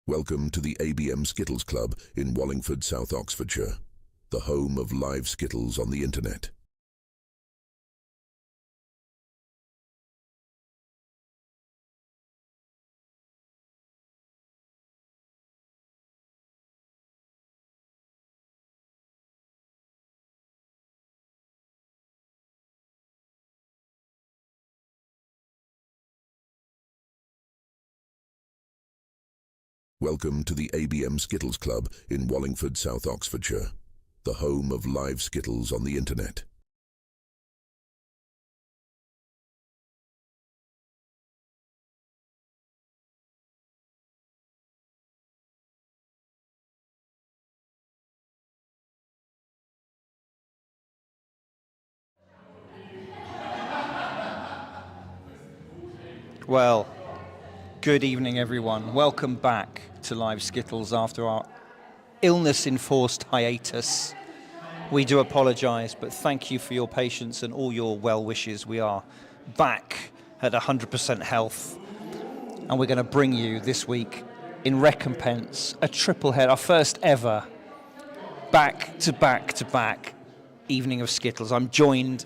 Welcome to the ABM Skittles Club in Wallingford, South Oxfordshire, the home of live Skittles on the internet. Welcome to the ABM Skittles Club in Wallingford, South Oxfordshire, the home of live Skittles on the internet. Well, good evening everyone. Welcome back to Live Skittles after our illness-enforced hiatus. We do apologise, but thank you for your patience and all your well wishes. We are back at 100% health, and we're going to bring you this week, in recompense, a triple head, our first ever back-to-back-to-back evening of Skittles. I'm joined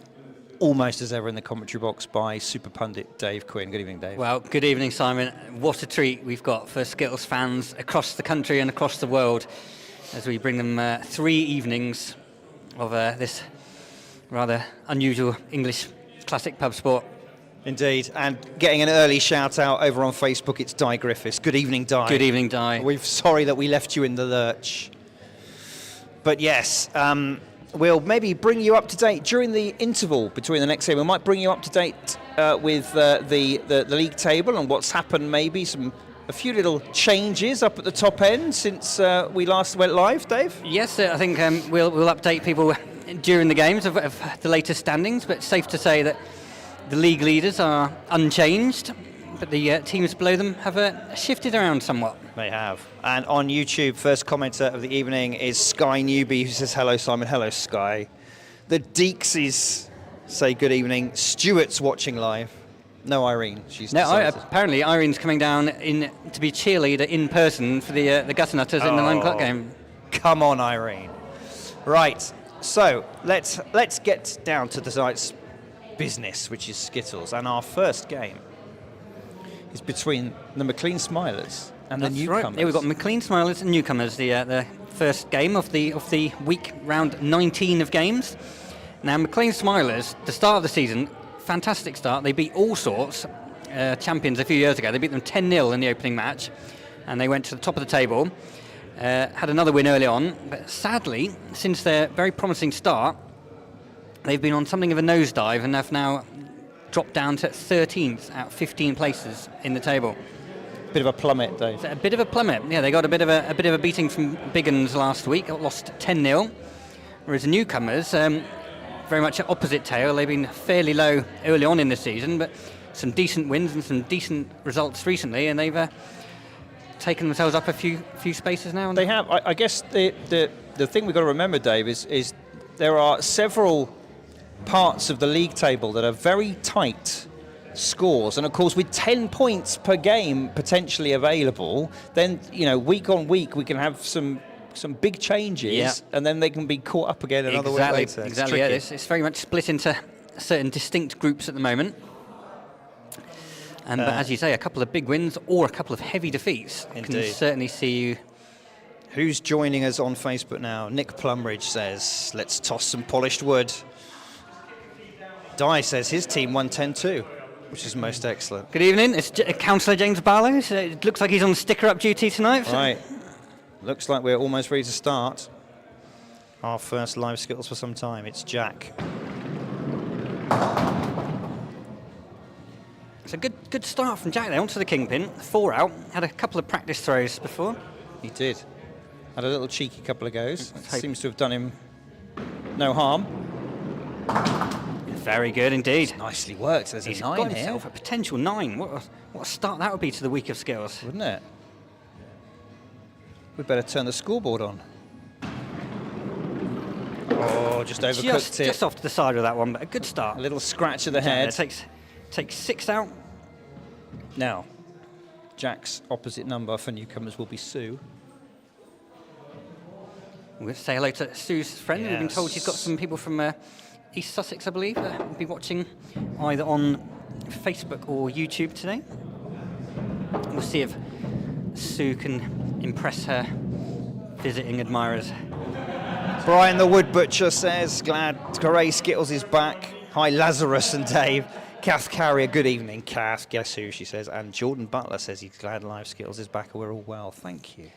almost as ever in the commentary box by super pundit Dave Quinn. Good evening, Dave. Well, good evening, Simon. What a treat we've got for Skittles fans across the country and across the world as we bring them 3 evenings of this rather unusual English classic pub sport. Indeed, and getting an early shout out over on Facebook, it's Di Griffiths. Good evening, Di. Good evening, Di. We're sorry that we left you in the lurch. But yes, we'll maybe bring you up to date during the interval between the next game. We might bring you up to date with the league table and what's happened. Maybe a few little changes up at the top end since we last went live, Dave. Yes, I think we'll update people during the games of the latest standings. But safe to say that the league leaders are unchanged, but the teams below them have shifted around somewhat. They have. And on YouTube, first commenter of the evening is Sky Newbie, who says, hello, Simon. Hello, Sky. The Deeksies say good evening. Stuart's watching live. No Irene. Apparently Irene's coming down to be cheerleader in person for the Gutternutters in the 9 o'clock game. Come on, Irene. Right. So let's get down to tonight's business, which is Skittles. And our first game is between the Maclean Smilers and the Newcomers. Right. Here we've got Maclean Smilers and Newcomers, the first game of the week, round 19 of games. Now, Maclean Smilers, the start of the season, fantastic start. They beat All Sorts, champions a few years ago. They beat them 10-0 in the opening match, and they went to the top of the table. Had another win early on, but sadly, since their very promising start, they've been on something of a nosedive and have now dropped down to 13th out of 15 places in the table. Bit of a plummet, Dave. A bit of a plummet. Yeah, they got a bit of a beating from Biggins last week. Lost 10-0. Whereas the Newcomers, very much an opposite tale. They've been fairly low early on in the season, but some decent wins and some decent results recently, and they've taken themselves up a few spaces now. They have. I guess the thing we've got to remember, Dave, is there are several parts of the league table that are very tight scores, and of course with 10 points per game potentially available, then week on week we can have some big changes, and then they can be caught up again another week later. Exactly. Yeah, it's very much split into certain distinct groups at the moment. And but as you say, a couple of big wins or a couple of heavy defeats can certainly see you. Who's joining us on Facebook now? Nick Plumridge says, let's toss some polished wood. Di says his team won 10-2, which is most excellent. Good evening, it's Councillor James Barlow. So it looks like he's on sticker-up duty tonight. Right. Looks like we're almost ready to start our first live Skittles for some time. It's Jack. It's a good start from Jack there onto the kingpin. 4 out. Had a couple of practice throws before. He did. Had a little cheeky couple of goes. Seems to have done him no harm. Very good indeed. It's nicely worked. There's He's a 9 got here. himself a potential 9. What a start that would be to the week of Skittles. Wouldn't it? We'd better turn the scoreboard on. Oh, just overcooked it. Just off to the side of that one, but a good start. A little scratch of the head. Takes 6 out. Now, Jack's opposite number for Newcomers will be Sue. We're going to say hello to Sue's friend. Yes. We've been told she's got some people from East Sussex, I believe, will be watching either on Facebook or YouTube today. We'll see if Sue can impress her visiting admirers. Brian the Wood Butcher says, glad Grey Skittles is back. Hi, Lazarus and Dave. Kath Carrier, good evening, Kath. Guess who, she says. And Jordan Butler says he's glad Live Skittles is back and we're all well. Thank you.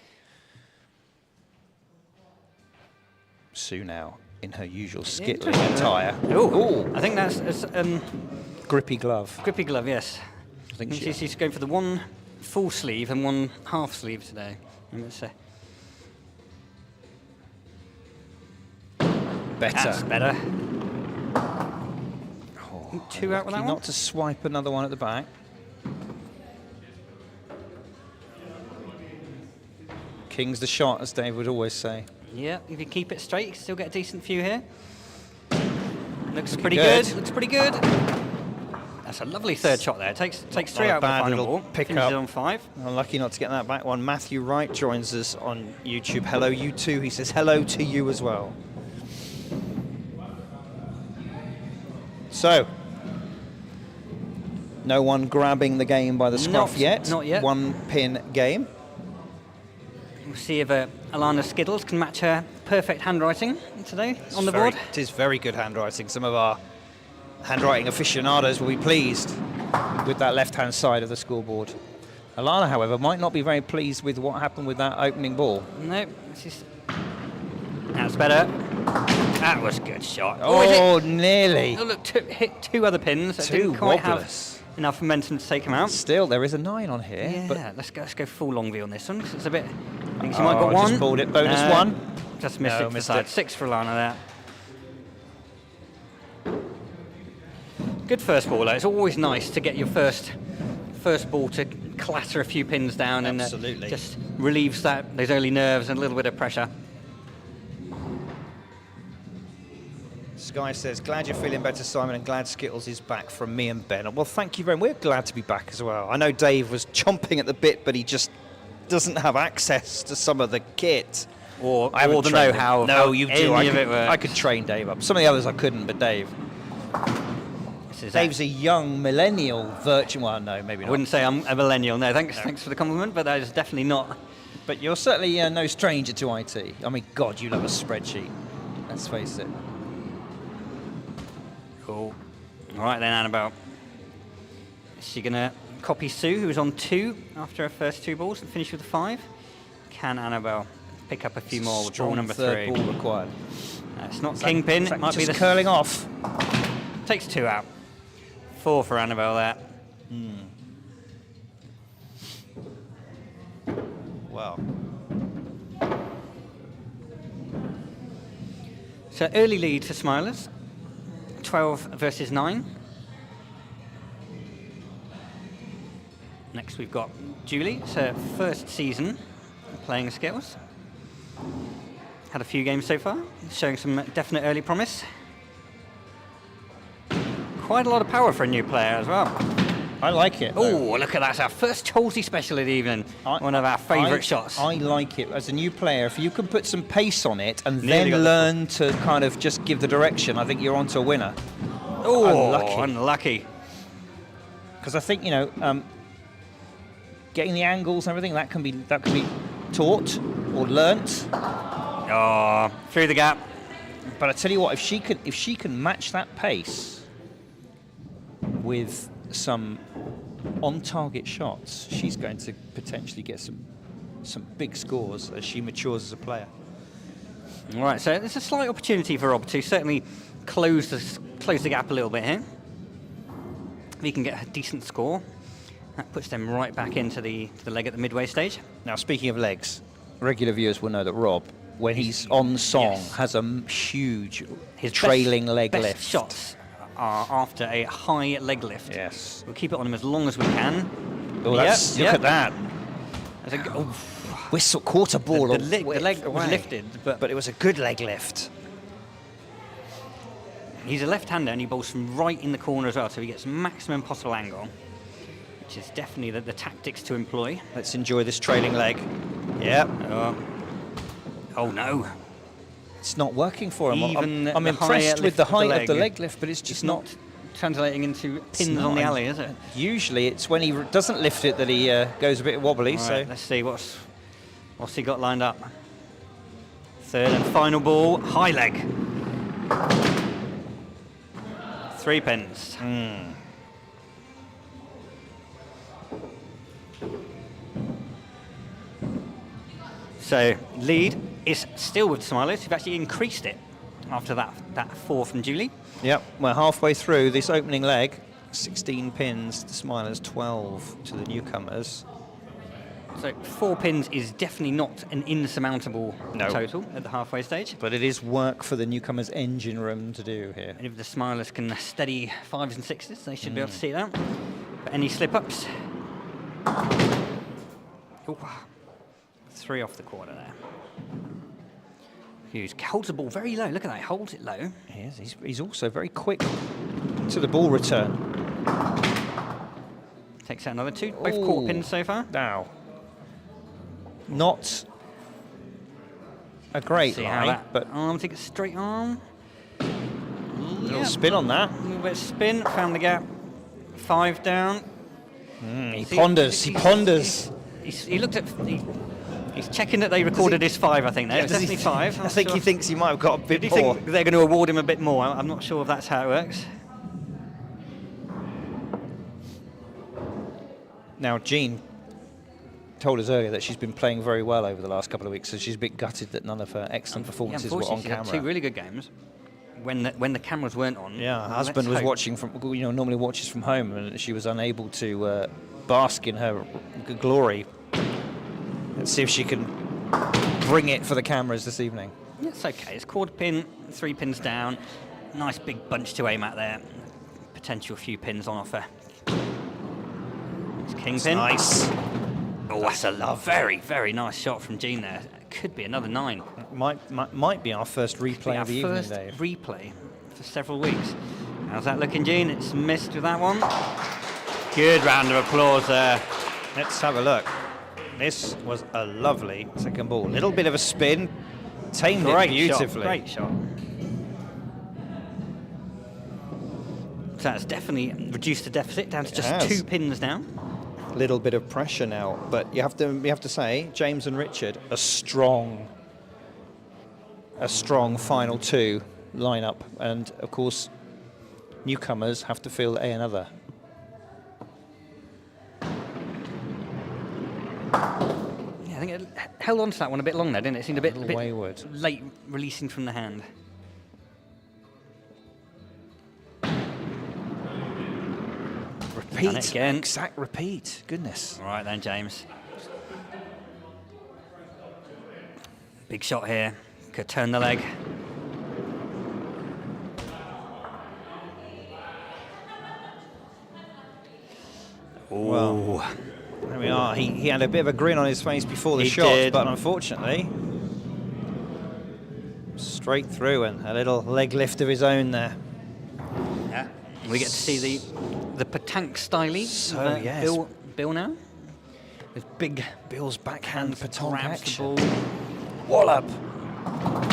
Sue now in her usual Skittling attire. Oh, I think that's grippy glove. Grippy glove, yes. I think she's going for the one full sleeve and one half sleeve today. Better. That's better. Two out with that one. Not to swipe another one at the back. King's the shot, as Dave would always say. Yeah, if you keep it straight, you can still get a decent few here. Looks pretty good. Looks pretty good. That's a lovely third shot there. Takes three out of the final ball. Finishes on 5. Unlucky not to get that back one. Matthew Wright joins us on YouTube. Hello, you too. He says hello to you as well. So, no one grabbing the game by the scruff yet. Not yet. 1 pin game. We'll see if Alana Skittles can match her perfect handwriting today on the board. It is very good handwriting. Some of our handwriting aficionados will be pleased with that left-hand side of the scoreboard. Alana, however, might not be very pleased with what happened with that opening ball. No, that's better. That was a good shot. Oh, nearly. Oh, look, hit 2 other pins that didn't quite have enough momentum to take him out. Still, there is a 9 on here. Yeah, but let's go full long view on this one, because it's a bit... I think she might got 1. Just pulled it. Bonus 1. Just missed it. Missed it. 6 for Alana there. Good first ball, though. It's always nice to get your first ball to clatter a few pins down. Absolutely. And just relieves those early nerves and a little bit of pressure. Sky says, glad you're feeling better, Simon, and glad Skittles is back from me and Ben. Well, thank you very much. We're glad to be back as well. I know Dave was chomping at the bit, but he just doesn't have access to some of the kit. Or the know-how. No, you do. I could train Dave up. Some of the others I couldn't, but Dave. Dave's a young millennial virtual. Well, no, maybe not. I wouldn't say I'm a millennial. No, thanks for the compliment, but that is definitely not. But you're certainly no stranger to IT. I mean, God, you love a spreadsheet. Let's face it. Cool. All right then, Annabelle. Is she going to copy Sue, who was on 2 after her first 2 balls, and finish with a 5? Can Annabelle pick up a few more with ball number 3? Ball required. It's not kingpin. It might be the curling off. Takes 2 out. 4 for Annabelle there. Wow. So early lead for Smilers. 12 versus 9. Next we've got Julie. It's her first season playing Skittles. Had a few games so far, showing some definite early promise. Quite a lot of power for a new player as well. I like it. Oh, look at that. It's our first Halsey special of the evening. One of our favourite shots. I like it. As a new player, if you can put some pace on it and then learn to kind of just give the direction, I think you're onto a winner. Oh, unlucky. Because I think, getting the angles and everything, that can be taught or learnt. Oh, through the gap. But I tell you what, if she can match that pace with some on-target shots, she's going to potentially get some big scores as she matures as a player. All right, so there's a slight opportunity for Rob to certainly close the gap a little bit here. If he can get a decent score, that puts them right back into the leg at the midway stage. Now, speaking of legs, regular viewers will know that Rob, when he's on song, has a huge trailing leg lift. Best shots are after a high leg lift. Yes. We'll keep it on him as long as we can. Oh, look at that. Whistle, quarter ball. The leg was lifted, but it was a good leg lift. He's a left-hander and he bowls from right in the corner as well, so he gets maximum possible angle. which is definitely the tactics to employ. Let's enjoy this trailing leg. Yep. Oh no. It's not working for him. Even I'm the impressed higher with the lift of the height of the leg. leg lift, but it's just It's not translating into pins on the alley, is it? Usually it's when he doesn't lift it that he goes a bit wobbly. Right, So let's see what's he got lined up. Third and final ball, high leg. 3 pins. So lead is still with Smilers. You've actually increased it after that 4 from Julie. yep, we're halfway through this opening leg. 16 pins to Smilers, 12 to the Newcomers. So 4 pins is definitely not an insurmountable No. total at the halfway stage. But it is work for the Newcomers' engine room to do here. And if the Smilers can steady 5s and 6s, they should be able to see that. But any slip-ups? Ooh, 3 off the corner there. Hughes holds the ball very low. Look at that, he holds it low. He is. He's also very quick to the ball return. Takes out another 2, both quarter pins so far. Now, not a great See how lie, that but arm, take a straight arm. little spin on that. A little bit of spin, found the gap. 5 down. He ponders. He ponders. He looked at. He's checking that they recorded his 5. I think there. It's Does he definitely 5. I think he thinks he might have got a bit Do you more. think they're going to award him a bit more? I'm not sure if that's how it works. Now, Jean told us earlier that she's been playing very well over the last couple of weeks, so she's a bit gutted that none of her excellent performances were on Unfortunately, she had camera. 2 really good games when the cameras weren't on. Yeah, her Let's husband was hope. watching from, normally watches from home, and she was unable to bask in her glory. Let's see if she can bring it for the cameras this evening. Yeah, it's okay. It's quarter pin, 3 pins down. Nice big bunch to aim at there. Potential few pins on offer. It's kingpin. Nice. Oh, that's a very, very nice shot from Jean there. Could be another 9. Might be our first replay Our of the evening, first Dave. replay for several weeks. How's that looking, Jean? It's missed with that one. Good round of applause there. Let's have a look. This was a lovely second ball. Little bit of a spin, tamed it beautifully. Great shot. So that's definitely reduced the deficit down to It just has. 2 pins now. Little bit of pressure now, but you have to say James and Richard a strong final 2 lineup, and of course Newcomers have to fill another. Yeah, I think it held on to that one a bit long there, didn't it? It seemed a bit wayward. late releasing from the hand. Done it Repeat again. exact repeat. Goodness. All right then, James. Big shot here. Could turn the leg. Well, there we are. He had a bit of a grin on his face before the He shot, did. but unfortunately, straight through, and a little leg lift of his own there. Yeah. We get to see the Patank stylie. So, of, yes. Bill now. With big Bill's backhand petanque grabs action. the ball. Wallop.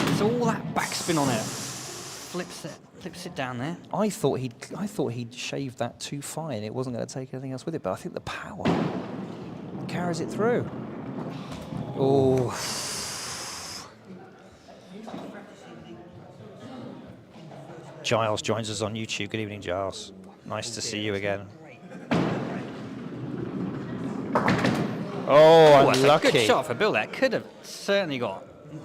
There's all that backspin on it. Flips it down there. I thought he'd shaved that too fine. It wasn't going to take anything else with it, but I think the power carries it through. Oh. Giles joins us on YouTube. Good evening, Giles. Nice to see you again. Oh, That's a unlucky. good shot for Bill there. Could have certainly got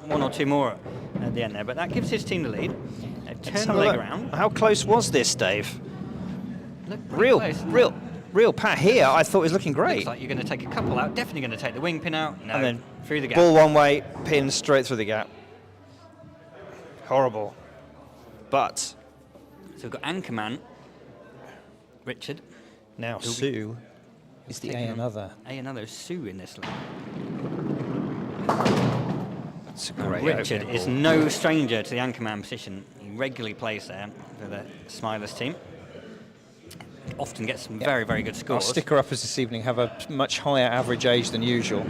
1 or 2 more at the end there, but that gives his team the lead. They've Let's turned the have a leg look. around. How close was this, Dave? Look pretty close, isn't it? Real pat here. I thought it was looking great. Looks like you're going to take a couple out. Definitely going to take the wing pin out. No, And then through the gap. ball one way, pin straight through the gap. Horrible. But So we've got Anchorman, Richard. now Sue is the A taking another. another Sue in this leg. That's a great Richard opening is ball. no stranger to the Anchorman position. He regularly plays there for the Smilers team. often get some very, very good Our scores. sticker-uppers this evening have a much higher average age than usual.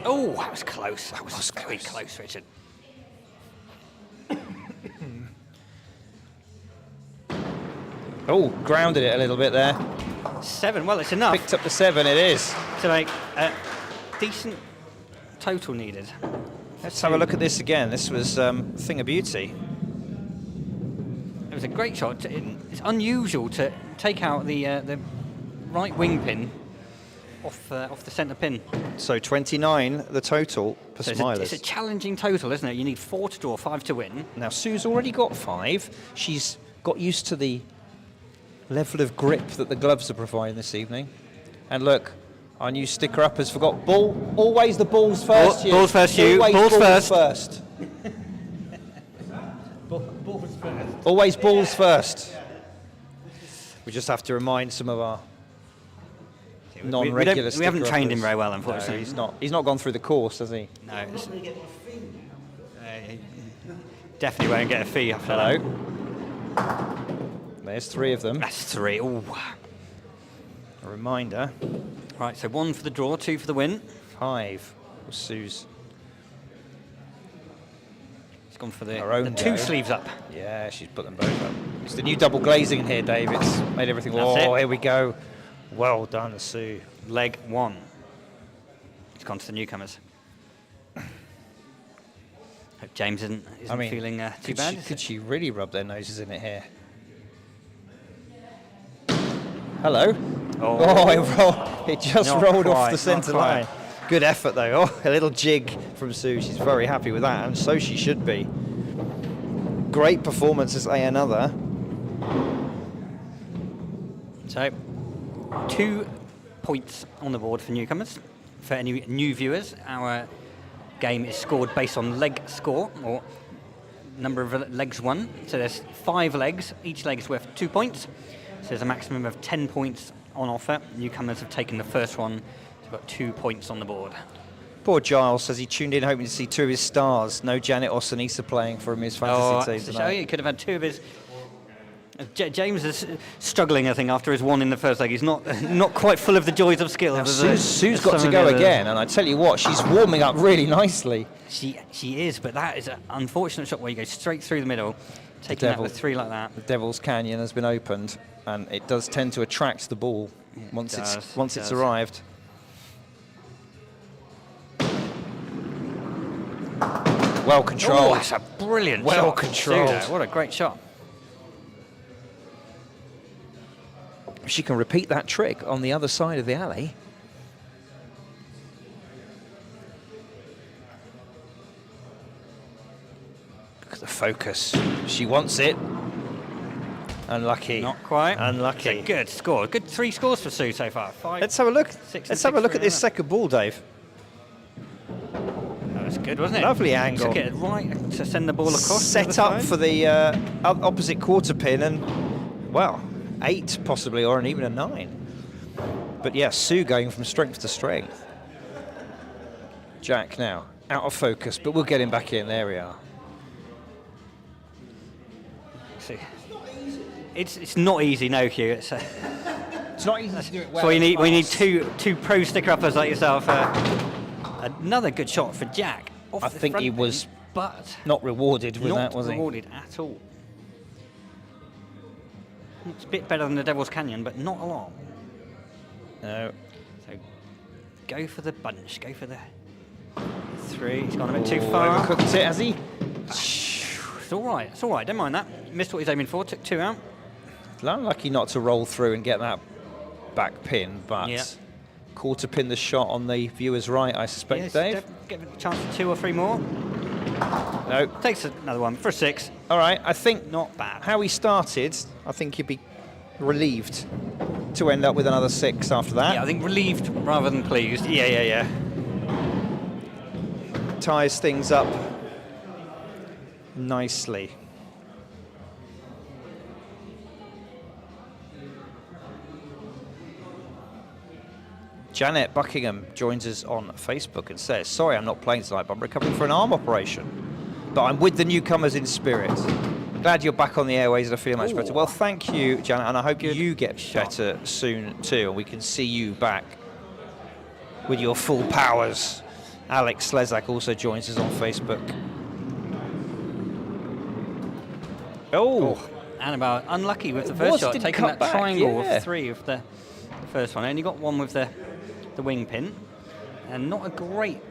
Oh, that was close. That was very close, Richard. Oh, grounded it a little bit there. 7, well, it's enough Picked up the 7, it is. to make a decent total needed. Let's have a look at this again. This was a thing of beauty. It was a great shot. It's unusual to take out the right wing pin off the centre pin. So 29, the total for So Smilers. it's a challenging total, isn't it? You need 4 to draw, 5 to win. Now, Sue's already got 5. She's got used to the level of grip that the gloves are providing this evening. And look, our new sticker-uppers forgot ball. Always the balls first, you. Balls first, you. Always Balls first. Balls first. Always balls first. We just have to remind some of our non-regular We haven't trained him sticker-uppers. very well, No, unfortunately. he's not gone through the course, has he? No. Definitely won't get a fee after that. Hello. There's 3 of them. That's 3. Ooh. A reminder. Right, so 1 for the draw, 2 for the win. 5 was Sue's. She's gone for Her own the 2 go. sleeves up. Yeah, she's put them both up. It's the new double glazing in here, Dave. It's made everything. That's Oh, it. here we go. Well done, Sue. Leg 1. It's gone to the newcomers. Hope James isn't feeling too bad. Could she really rub their noses in it here? Hello. Oh, it just Not rolled off quite, the centre not quite. line. Good effort, though. Oh, a little jig from Sue. She's very happy with that, and so she should be. Great performance as another. So, 2 points on the board for newcomers. For any new viewers, our game is scored based on leg score, or number of legs won. So there's 5 legs. Each leg is worth 2 points. So there's a maximum of 10 points on offer. Newcomers have taken the first one. So got 2 points on the board. Poor Giles says he tuned in hoping to see 2 of his stars. No Janet or Sanisa playing for him in his fantasy team so tonight. he could have had 2 of his. James is struggling, I think, after his 1 in the first leg. He's not quite full of the joys of skill. Now, Sue's got to go again, and I tell you what, she's warming up really nicely. She is, but that is an unfortunate shot where you go straight through the middle, taking out with 3 like that. The Devil's Canyon has been opened, and it does tend to attract the ball once it's arrived. Well controlled. Oh, that's a brilliant Well shot. controlled. Suda. What a great shot. She can repeat that trick on the other side of the alley. Look at the focus. She wants it. Unlucky. Not quite. Unlucky. It's a good score. Good 3 scores for Sue so far. 5. Let's have a look. 6 and Let's have a 6 look for at this Anna. second ball, Dave. That was good, wasn't it? Lovely angle. Took it right to send the ball across. Set up for the opposite quarter pin, and well, 8 possibly, or even a 9. But yeah, Sue going from strength to strength. Jack now out of focus, but we'll get him back in. There we are. See. It's not easy, no, Hugh. It's not easy to do it well. so we need two pro sticker uppers like yourself. Another good shot for Jack. Off I the think front he pin, was but not rewarded with that, was not he? rewarded at all. It's a bit better than the Devil's Canyon, but not a lot. No. So go for the bunch. Go for the 3. He's gone a bit too far. Overcooked it, has he? It's all right. It's all right. Don't mind that. Missed what he's aiming for. Took 2 out. Unlucky not to roll through and get that back pin, but Yeah. quarter pin the shot on the viewer's right, I suspect, Yes, Dave. Get a chance for 2 or 3 more. No. Takes another one for a 6. All right, I think Not bad. how he started, I think he'd be relieved to end up with another 6 after that. Yeah, I think relieved rather than pleased. Yeah. Ties things up nicely. Janet Buckingham joins us on Facebook and says, sorry I'm not playing tonight, but I'm recovering from an arm operation. But I'm with the newcomers in spirit. Glad you're back on the airways and I feel much better. Ooh. Well, thank you, Janet, and I hope Good you get shot. better soon too, and we can see you back with your full powers. Alex Slezak also joins us on Facebook. Oh, Annabelle unlucky with the It first was, shot, didn't taking cut that back, triangle yeah. of 3 of the first one. Only got one with the wing pin, and not a great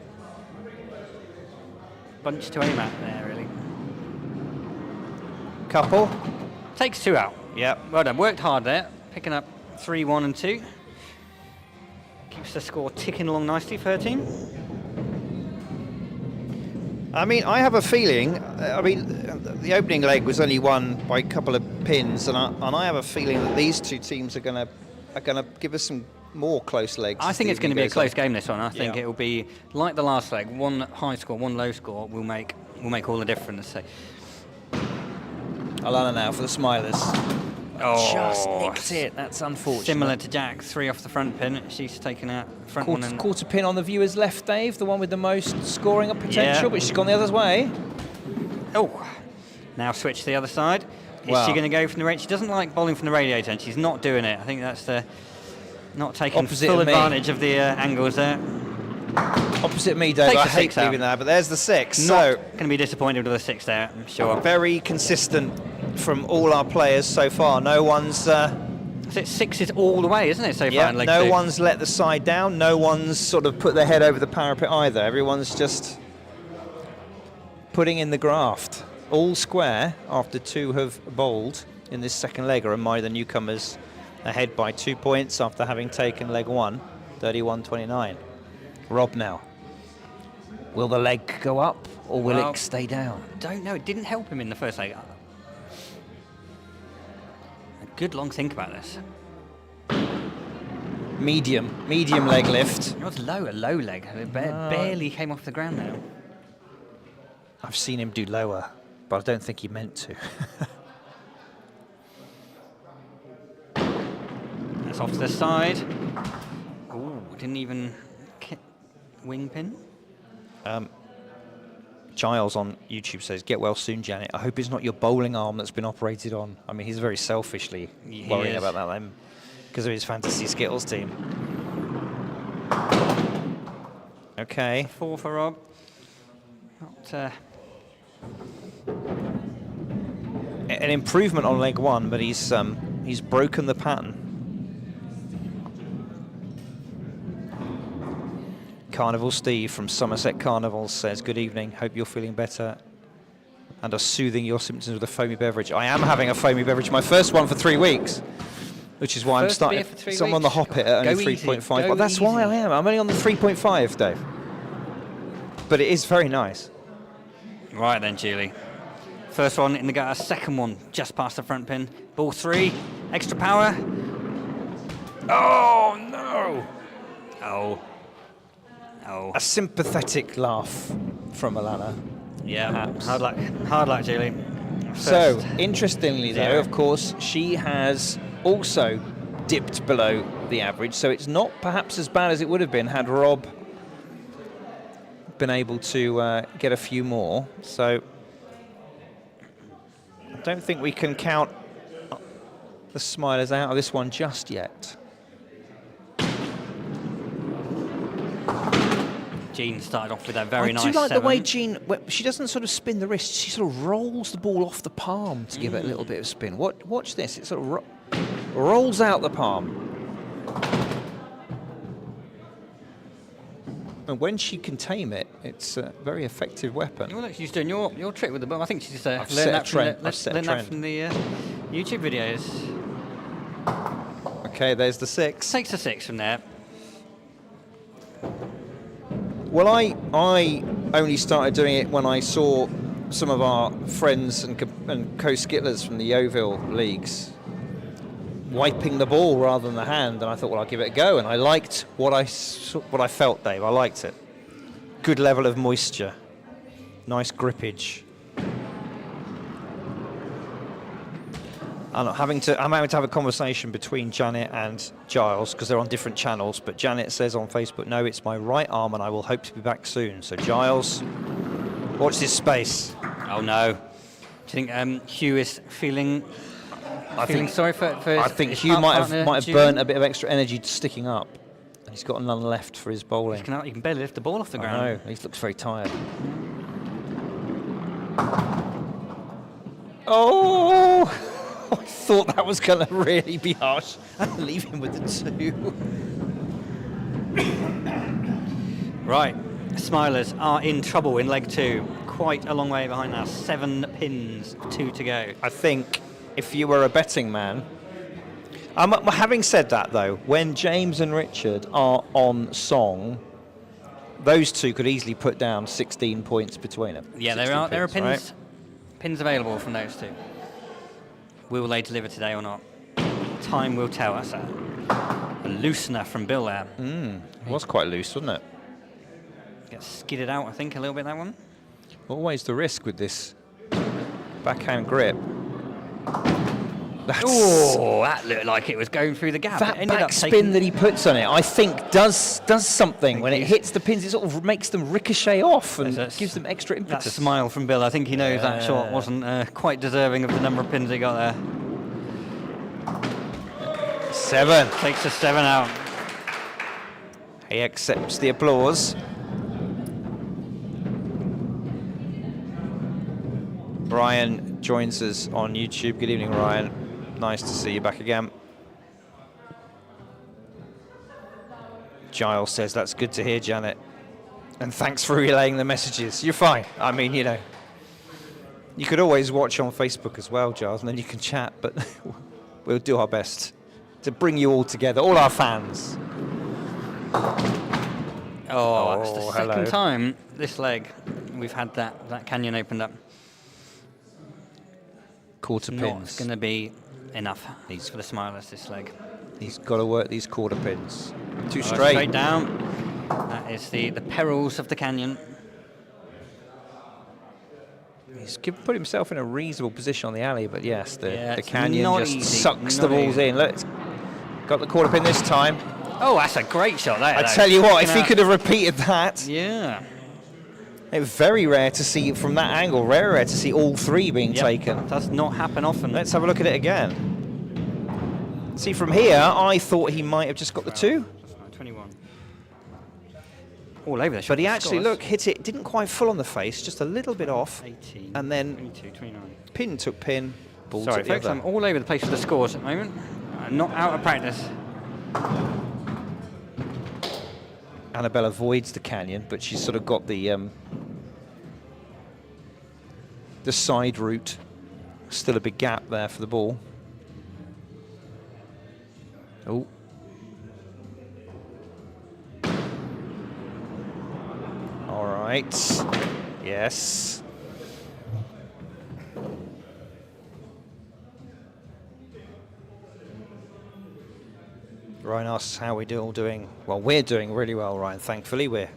bunch to aim at there, really. couple. Takes 2 out. Yep. Well done. Worked hard there, picking up 3, 1, and 2. Keeps the score ticking along nicely for her team. I mean, I have a feeling. I mean, the opening leg was only won by a couple of pins, and I have a feeling that these two teams are gonna give us some more close legs. I as think the it's going to evening be a goes close on. game, this one. I think Yeah. it will be like the last leg. 1 high score, 1 low score will make all the difference. So. Alana now for the Smilers. Oh, Just nicked it. That's unfortunate. Similar to Jack, 3 off the front pin. She's taken out front one. Quarter pin on the viewer's left, Dave, the one with the most scoring potential, Yeah. but she's gone the other way. Oh, now switch to the other side. Is Wow. she going to go from the radiator? She doesn't like bowling from the radiator, and she's not doing it. I think that's not taking Opposite full of me. advantage of the angles there. Opposite me, Dave. Takes I the hate 6 out. leaving that, but there's the 6. Not So going to be disappointed with the 6 there, I'm sure. very consistent from all our players so far. No one's So it's 6 all the way, isn't it, so far in leg no 2? one's let the side down. No one's sort of put their head over the parapet either. Everyone's just putting in the graft. All square after 2 have bowled in this second leg. A reminder, the Newcomers ahead by 2 points after having taken leg 1, 31-29. Rob now. Will the leg go up or will Well, it stay down? Don't know. It didn't help him in the first leg. A good long think about this. Medium leg lift. It was low leg. It barely came off the ground now. I've seen him do lower, but I don't think he meant to. That's off to the side. Ooh, didn't even wing pin. Giles on YouTube says, "Get well soon, Janet. I hope it's not your bowling arm that's been operated on." I mean, he's very selfishly He worrying is. about that then, because of his fantasy Skittles team. Okay. 4 for Rob. Not, An improvement on leg 1, but he's broken the pattern. Carnival Steve from Somerset Carnival says, "Good evening. Hope you're feeling better and are soothing your symptoms with a foamy beverage." I am having a foamy beverage, my first one for 3 weeks, which is why I'm First starting. beer for 3 So I'm on the weeks? hop it at Go only easy, 3.5. go Well, that's why easy. I am. I'm only on the 3.5, Dave. But it is very nice. right then, Julie. First one in the gutter, second one just past the front pin. Ball 3, extra power. Oh, no! Oh. A sympathetic laugh from Alana. Yeah, Perhaps. hard luck, Julie. So, First. interestingly though, Zero. of course, she has also dipped below the average, so it's not perhaps as bad as it would have been had Rob been able to get a few more. So, I don't think we can count the Smilers out of this one just yet. Jean started off with that very nice I do like the way 7. Jean, she doesn't sort of spin the wrist, she sort of rolls the ball off the palm to give it a little bit of spin. Watch this, it sort of rolls out the palm. And when she can tame it, it's a very effective weapon. Well, look, she's doing your trick with the ball. I think she's I've learned set a that trend. from the, I've set a learned that trend. from the YouTube videos. Okay, there's the 6. Takes a 6 from there. Well, I only started doing it when I saw some of our friends and co-skittlers from the Yeovil leagues wiping the ball rather than the hand, and I thought, well, I'll give it a go, and I liked what I felt, Dave. I liked it. Good level of moisture, nice grippage. And I'm having to have a conversation between Janet and Giles because they're on different channels. But Janet says on Facebook, "No, it's my right arm, and I will hope to be back soon." So Giles, watch this space. Oh no. Do you think Hugh is feeling sorry for I think his Hugh might partner, have Julian? burnt a bit of extra energy sticking up. And he's got none left for his bowling. He can barely lift the ball off the ground. I know, he looks very tired. Oh! I thought that was going to really be harsh. And leave him with the 2. Right, Smilers are in trouble in leg 2. Quite a long way behind now. 7 pins, 2 to go. I think if you were a betting man... having said that, though, when James and Richard are on song, those two could easily put down 16 points between them. Yeah, there are pins, right? pins available from those two. Will they deliver today or not? Time will tell us. A loosener from Bill there. It was quite loose, wasn't it? Gets skidded out, I think, a little bit, that one. Always the risk with this backhand grip. Oh, that looked like it was going through the gap. That back spin that he puts on it, I think, does something. When it hits the pins, it sort of makes them ricochet off and gives them extra impetus. That's a smile from Bill. I think he knows that shot wasn't quite deserving of the number of pins he got there. 7. Takes a 7 out. He accepts the applause. Ryan joins us on YouTube. Good evening, Ryan. Nice to see you back again. Giles says, that's good to hear, Janet. And thanks for relaying the messages. You're fine. I mean, you know, you could always watch on Facebook as well, Giles, and then you can chat, but we'll do our best to bring you all together, all our fans. Oh, that's the hello. second time this leg we've had that canyon opened up. Quarter Not pins. going to be enough for the Smilers this leg. He's got to work these quarter pins. Too Straight straight. down. That is the perils of the canyon. He's put himself in a reasonable position on the alley, but yes, the it's canyon not just easy, sucks not the balls easy. in. Look, it's got the quarter pin this time. Oh, that's a great shot there. I tell you what, if he could have repeated that, Yeah. it was very rare to see from that angle, rare to see all 3 being taken. Does not happen often. Let's have a look at it again. See, from here, I thought he might have just got the 2. 21. All over the shot. But he actually, look, hit it, didn't quite full on the face, just a little bit off. 18, and then 22, 29. pin took pin, ball Sorry, took the folks, other. I'm all over the place with the scores at the moment. I'm not out of practice. Annabelle avoids the canyon, but she's sort of got the side route. Still a big gap there for the ball. Oh. All right. Yes. Ryan asks how we're all doing. Well, we're doing really well, Ryan, thankfully. We're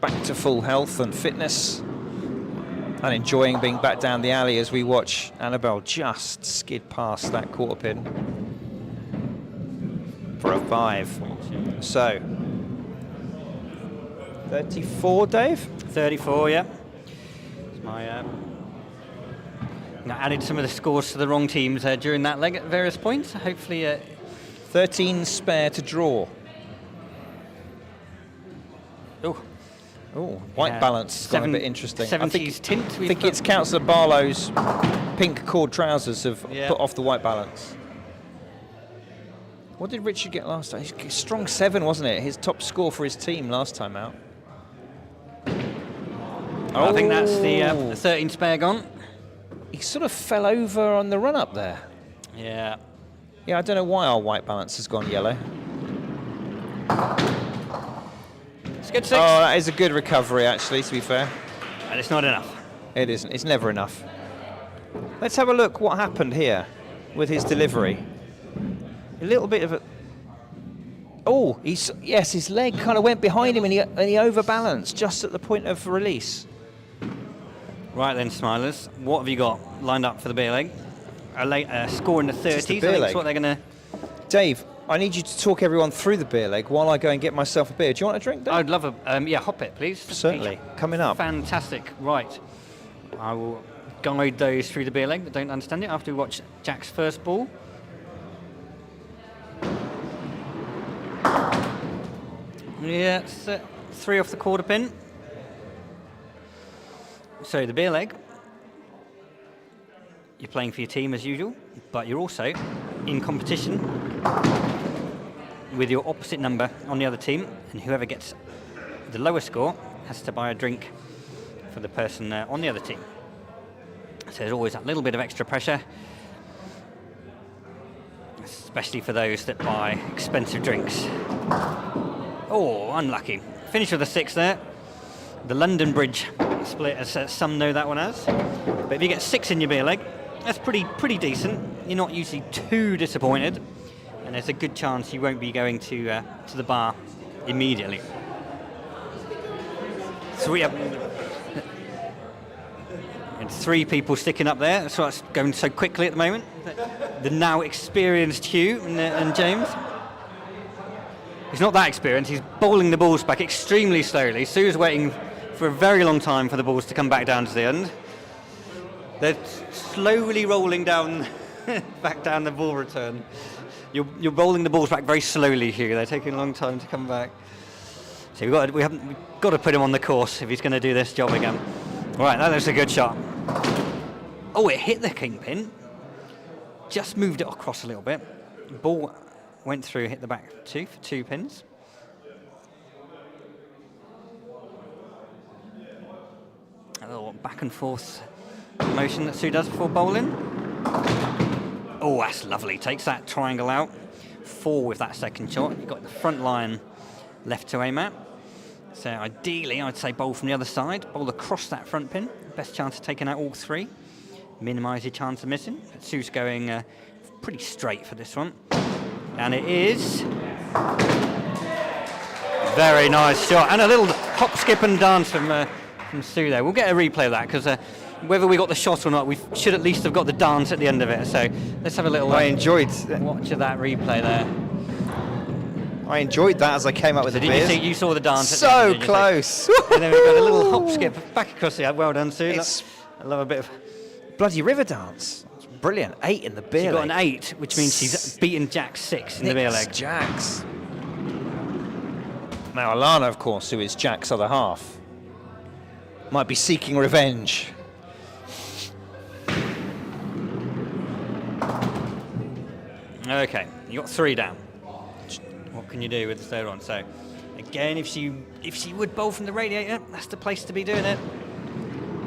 back to full health and fitness and enjoying being back down the alley as we watch Annabelle just skid past that quarter pin for a 5. So, 34, Dave? 34, yeah. It's my, I added some of the scores to the wrong teams during that leg at various points. Hopefully... 13 spare to draw. oh, white balance has gone a bit interesting. 70s tint. I think it's Councillor Barlow's pink cord trousers have put off the white balance. What did Richard get last time? He's strong 7, wasn't it? His top score for his team last time out. I think that's the 13 spare gone. He sort of fell over on the run-up there. Yeah. Yeah, I don't know why our white balance has gone yellow. It's good 6. Oh, that is a good recovery, actually, to be fair. And it's not enough. It isn't. It's never enough. Let's have a look what happened here with his delivery. A little bit of a... Oh, yes, his leg kind of went behind him and he overbalanced just at the point of release. Right then, Smilers, what have you got lined up for the beer leg? A score in the 30s, I think that's what they're going to... Dave, I need you to talk everyone through the beer leg while I go and get myself a beer. Do you want a drink, Dave? I'd love a... hop it, please. Certainly. Coming up. Fantastic. Right. I will guide those through the beer leg that don't understand it after we watch Jack's first ball. Yeah, it's 3 off the quarter pin. So the beer leg, you're playing for your team as usual, but you're also in competition with your opposite number on the other team, and whoever gets the lowest score has to buy a drink for the person on the other team. So there's always that little bit of extra pressure, especially for those that buy expensive drinks. Oh, unlucky. Finish with a 6 there. The London Bridge split, as some know that one as. But if you get 6 in your beer leg, that's pretty decent. You're not usually too disappointed, and there's a good chance you won't be going to the bar immediately. So we have 3 people sticking up there. That's why it's going so quickly at the moment. The now experienced Hugh and James. He's not that experienced. He's bowling the balls back extremely slowly. Sue's waiting for a very long time for the balls to come back down to the end. They're slowly rolling down, back down the ball return. You're bowling the balls back very slowly, Hugh. They're taking a long time to come back. So we've got to put him on the course if he's going to do this job again. Right, that was a good shot. Oh, it hit the kingpin. Just moved it across a little bit. The ball went through, hit the back 2 for 2 pins. A little back and forth motion that Sue does before bowling. Oh, that's lovely. Takes that triangle out. 4 with that second shot. You've got the front line left to aim at. So ideally, I'd say bowl from the other side. Bowl across that front pin. Best chance of taking out all 3. Minimise your chance of missing. But Sue's going pretty straight for this one. And it is. Very nice shot. And a little hop, skip and dance from Sue there. We'll get a replay of that, because whether we got the shot or not, we should at least have got the dance at the end of it. So let's have a little I enjoyed watch of that replay there. I enjoyed that as I came up with the beers. You saw the dance at so the end, didn't you? close. And then we've got a little hop skip back across the. Well done, Sue. I love a bit of bloody river dance. It's brilliant. 8 in the beer She's leg. got an 8, which means she's beaten Jack 6 in the beer leg. Jack's. Now Alana, of course, who is Jack's other half, might be seeking revenge. Okay, you got 3 down. What can you do with the third one? So, again, if she would bowl from the radiator, that's the place to be doing it.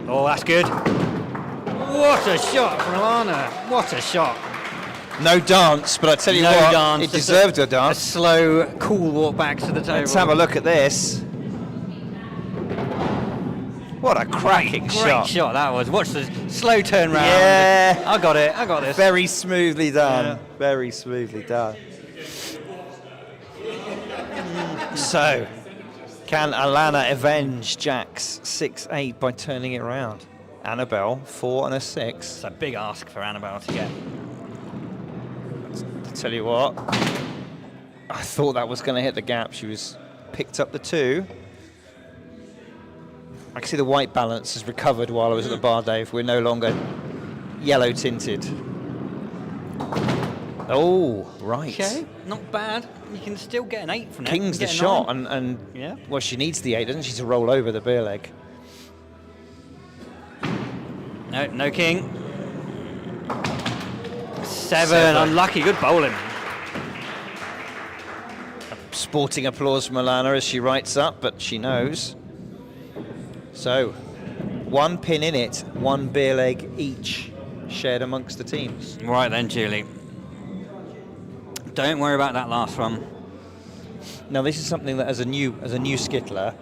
Oh, that's good. What a shot from Alana. What a shot. No dance, but I tell you No what, dance, it just deserved a A dance. slow, cool walk back to the table. Let's have a look at this. What a cracking Great shot. shot that was. Watch the slow turn round. Yeah. I got it. I got this. Very smoothly done. Yeah. Very smoothly done. So, can Alana avenge Jack's 6-8 by turning it around? Annabelle, 4 and a 6. It's a big ask for Annabelle to get. I tell you what, I thought that was going to hit the gap. She was picked up the 2. I can see the white balance has recovered while I was at the bar, Dave. We're no longer yellow tinted. Oh, right. Okay, not bad. You can still get an 8 from it. King's the Get a shot, 9. and Yeah. well, she needs the 8, doesn't she, to roll over the beer leg? No king. 7, unlucky, good bowling. Sporting applause from Alana as she writes up, but she knows. So, 1 pin in it, 1 beer leg each, shared amongst the teams. Right then, Julie. Don't worry about that last one. Now, this is something that, as a new skittler,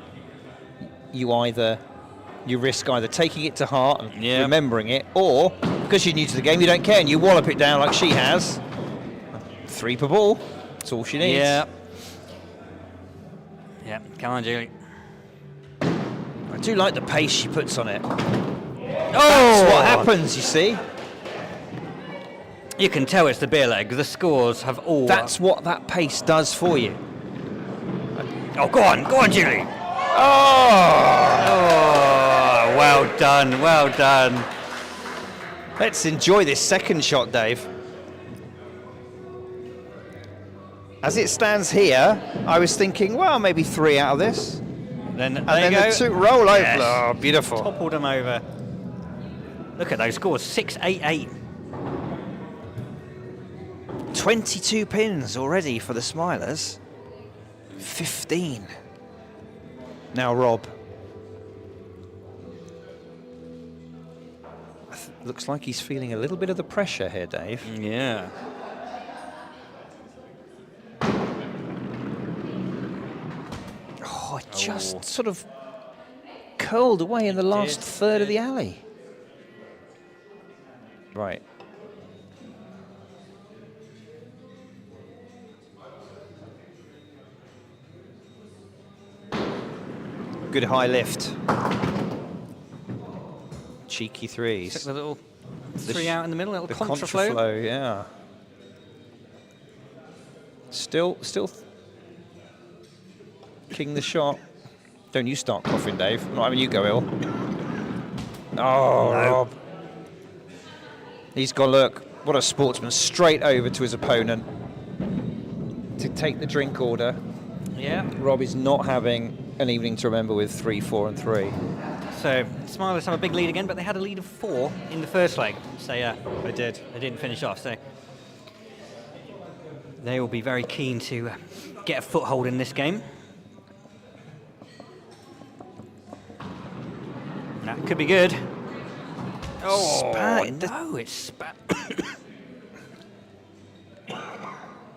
you risk either taking it to heart and remembering it, or because you're new to the game, you don't care and you wallop it down like she has. 3 per ball. That's all she needs. Yeah. Yeah. Come on, Julie. I do like the pace she puts on it. Oh! That's what happens, you see. You can tell it's the beer leg. The scores have all. That's what that pace does for you. Oh, go on, Julie. Oh! Oh, well done, well done. Let's enjoy this second shot, Dave. As it stands here, I was thinking, well, maybe 3 out of this. Then And there then you go. the 2 roll over. Yes. Oh, beautiful. Toppled them over. Look at those scores, 6-8-8. 22 pins already for the Smilers. 15. Now Rob. Looks like he's feeling a little bit of the pressure here, Dave. Yeah. Oh, it just sort of curled away in the last third of the alley. Right. Good high lift. Cheeky threes. Took the little The 3 out in the middle, little The contraflow. contraflow, yeah. Still king the shot. Don't you start coughing, Dave. I'm not having you go ill. Oh, Rob. He's got, look, what a sportsman. Straight over to his opponent to take the drink order. Yeah. Rob is not having an evening to remember with 3, 4, and 3. So Smilers have a big lead again, but they had a lead of 4 in the first leg. So They did. they didn't finish off. So they will be very keen to get a foothold in this game. That could be good. Oh, Spat. no, it's spat.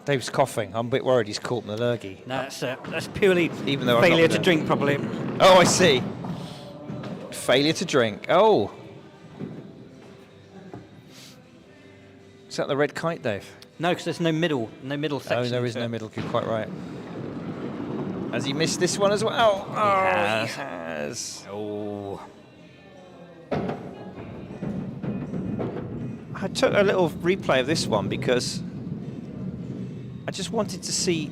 Dave's coughing. I'm a bit worried he's caught the lurgi. No, that's purely Even though I'm failure not to gonna- drink properly. Oh, I see. Failure to drink. Oh. Is that the red kite, Dave? No, because there's no middle section. Oh, there is to no it. middle. You're quite right. Has he missed this one as well? Oh, he has. Oh. I took a little replay of this one because I just wanted to see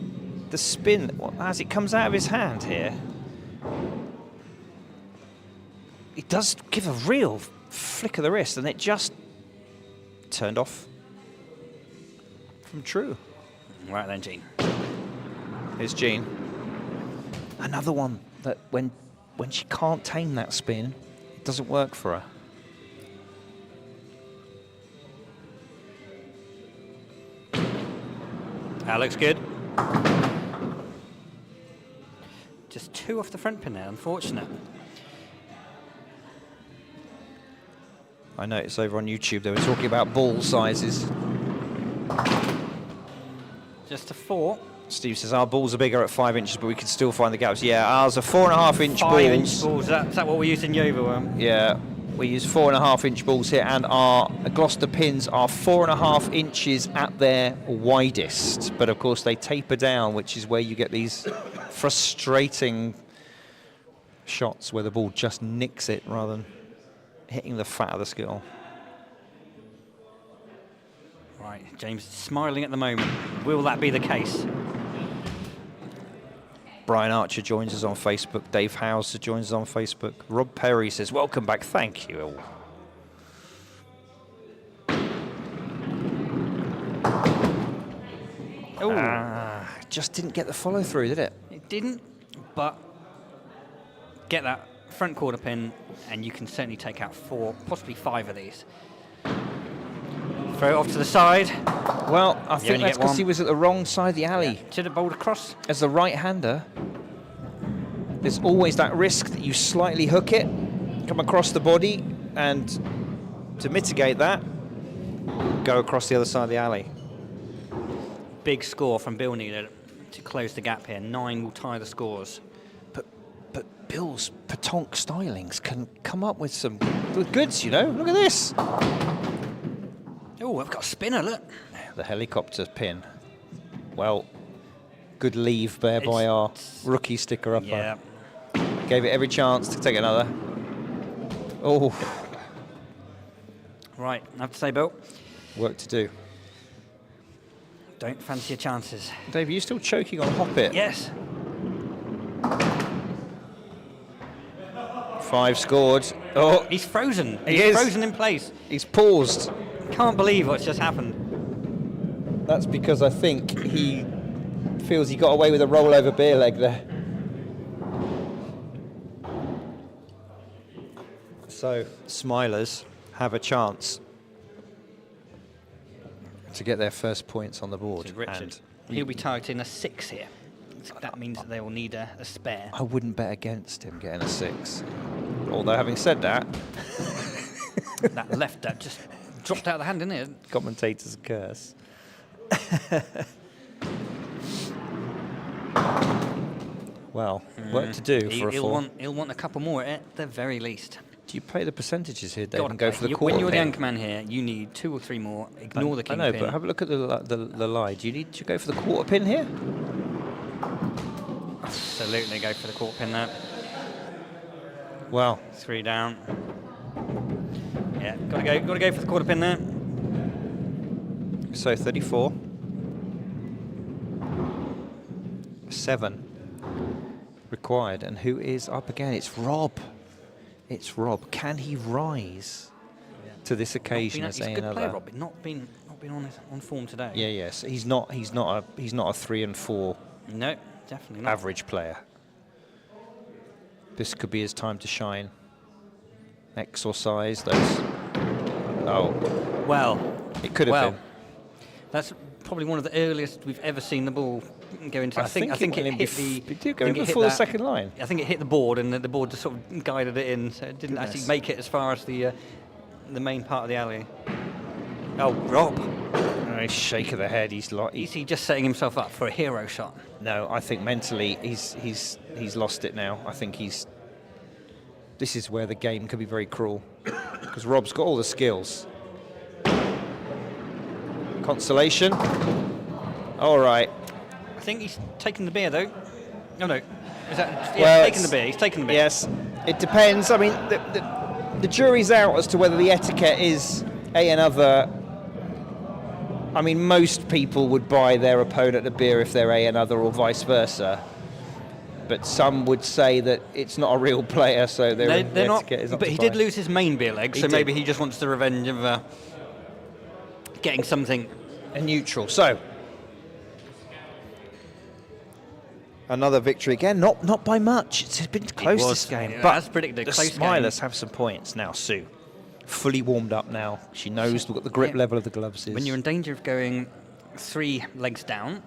the spin as it comes out of his hand here. It does give a real flick of the wrist, and it just turned off from true. Right then, Gene. Here's Jean. Another one that when she can't tame that spin, it doesn't work for her. That looks good. Just 2 off the front pin there, unfortunate. I noticed over on YouTube they were talking about ball sizes. Just a 4. Steve says our balls are bigger at 5 inches, but we can still find the gaps. Yeah, ours are 4.5 inch 5-inch balls. balls. Is that what we use in Yeovil? Yeah, we use 4.5 inch balls here, and our Gloucester pins are 4.5 inches at their widest. But of course, they taper down, which is where you get these frustrating shots where the ball just nicks it rather than hitting the fat of the skittle. Right, James is smiling at the moment. Will that be the case? Brian Archer joins us on Facebook. Dave Hauser joins us on Facebook. Rob Perry says, welcome back. Thank you. Just didn't get the follow through, did it? It didn't, but get that front quarter pin and you can certainly take out 4, possibly 5 of these. Throw it off to the side. Well, I think only that's get because one. he was at the wrong side of the alley. Should have bowled across. As the right-hander, there's always that risk that you slightly hook it, come across the body, and to mitigate that, go across the other side of the alley. Big score from Bill needed to close the gap here. 9 will tie the scores. But Bill's petanque stylings can come up with some good goods, you know. Look at this. Oh, I've got a spinner, look. The helicopter pin. Well, good leave there by our rookie sticker upper. Yeah. Gave it every chance to take another. Oh, Right, I have to say, Bill, work to do. don't fancy your chances. Dave, are you still choking on Hop It? Yes. 5 scored. Oh, He's frozen. He He's is. frozen in place. he's paused. Can't believe what's just happened. That's because I think he feels he got away with a rollover beer leg there. So, Smilers have a chance to get their first points on the board. To Richard. And He'll be targeting a 6 here. That means that they will need a spare. I wouldn't bet against him getting a 6. Although, having said that, That left, that just dropped out of the hand, didn't it? commentator's curse. Well, work to do for a 4. He'll want a couple more at the very least. Do you play the percentages here, Dave, Gotta and go play. for the You- quarter When you're the pin? anchor man here, you need 2 or 3 more. Ignore the I king know, pin. but have a look at the lie. Do you need to go for the quarter pin here? Absolutely go for the quarter pin there. Well, 3 down. Yeah, gotta go for the quarter pin there. so 34. 7 required. And who is up again? It's Rob. It's Rob. Can he rise to this occasion as He's a good another? player, Rob, but not been on form today. Yeah, yes. He's not a 3 and 4 No, definitely not. average player. This could be his time to shine. Exorcise those. Oh, Well, it could have been. that's probably one of the earliest we've ever seen the ball go into. I think it went in hit the. it did go I in think it hit before the that- second line. I think it hit the board, and the board just sort of guided it in, so it didn't actually Goodness. make it as far as the main part of the alley. Oh, Rob! Nice shake of the head. He's Is he just setting himself up for a hero shot? no. I think mentally he's lost it now. I think this is where the game could be very cruel because Rob's got all the skills. Consolation. All right. I think he's taken the beer though. No. Is that? Yeah, Well, taking the beer. He's taken the beer. Yes, it depends. I mean, the jury's out as to whether the etiquette is another. I mean, most people would buy their opponent a beer if they're another, or vice versa. But some would say that it's not a real player, so They're not. etiquette is not But to he buy. did lose his main beer leg, He so did. maybe he just wants the revenge of getting something. A neutral. So another victory again. Not by much. It's been close was, this game. yeah, But as predicted, the close Smilers game. have some points now. Sue, fully warmed up now. She knows what the grip Yeah. level of the gloves is. When you're in danger of going 3 legs down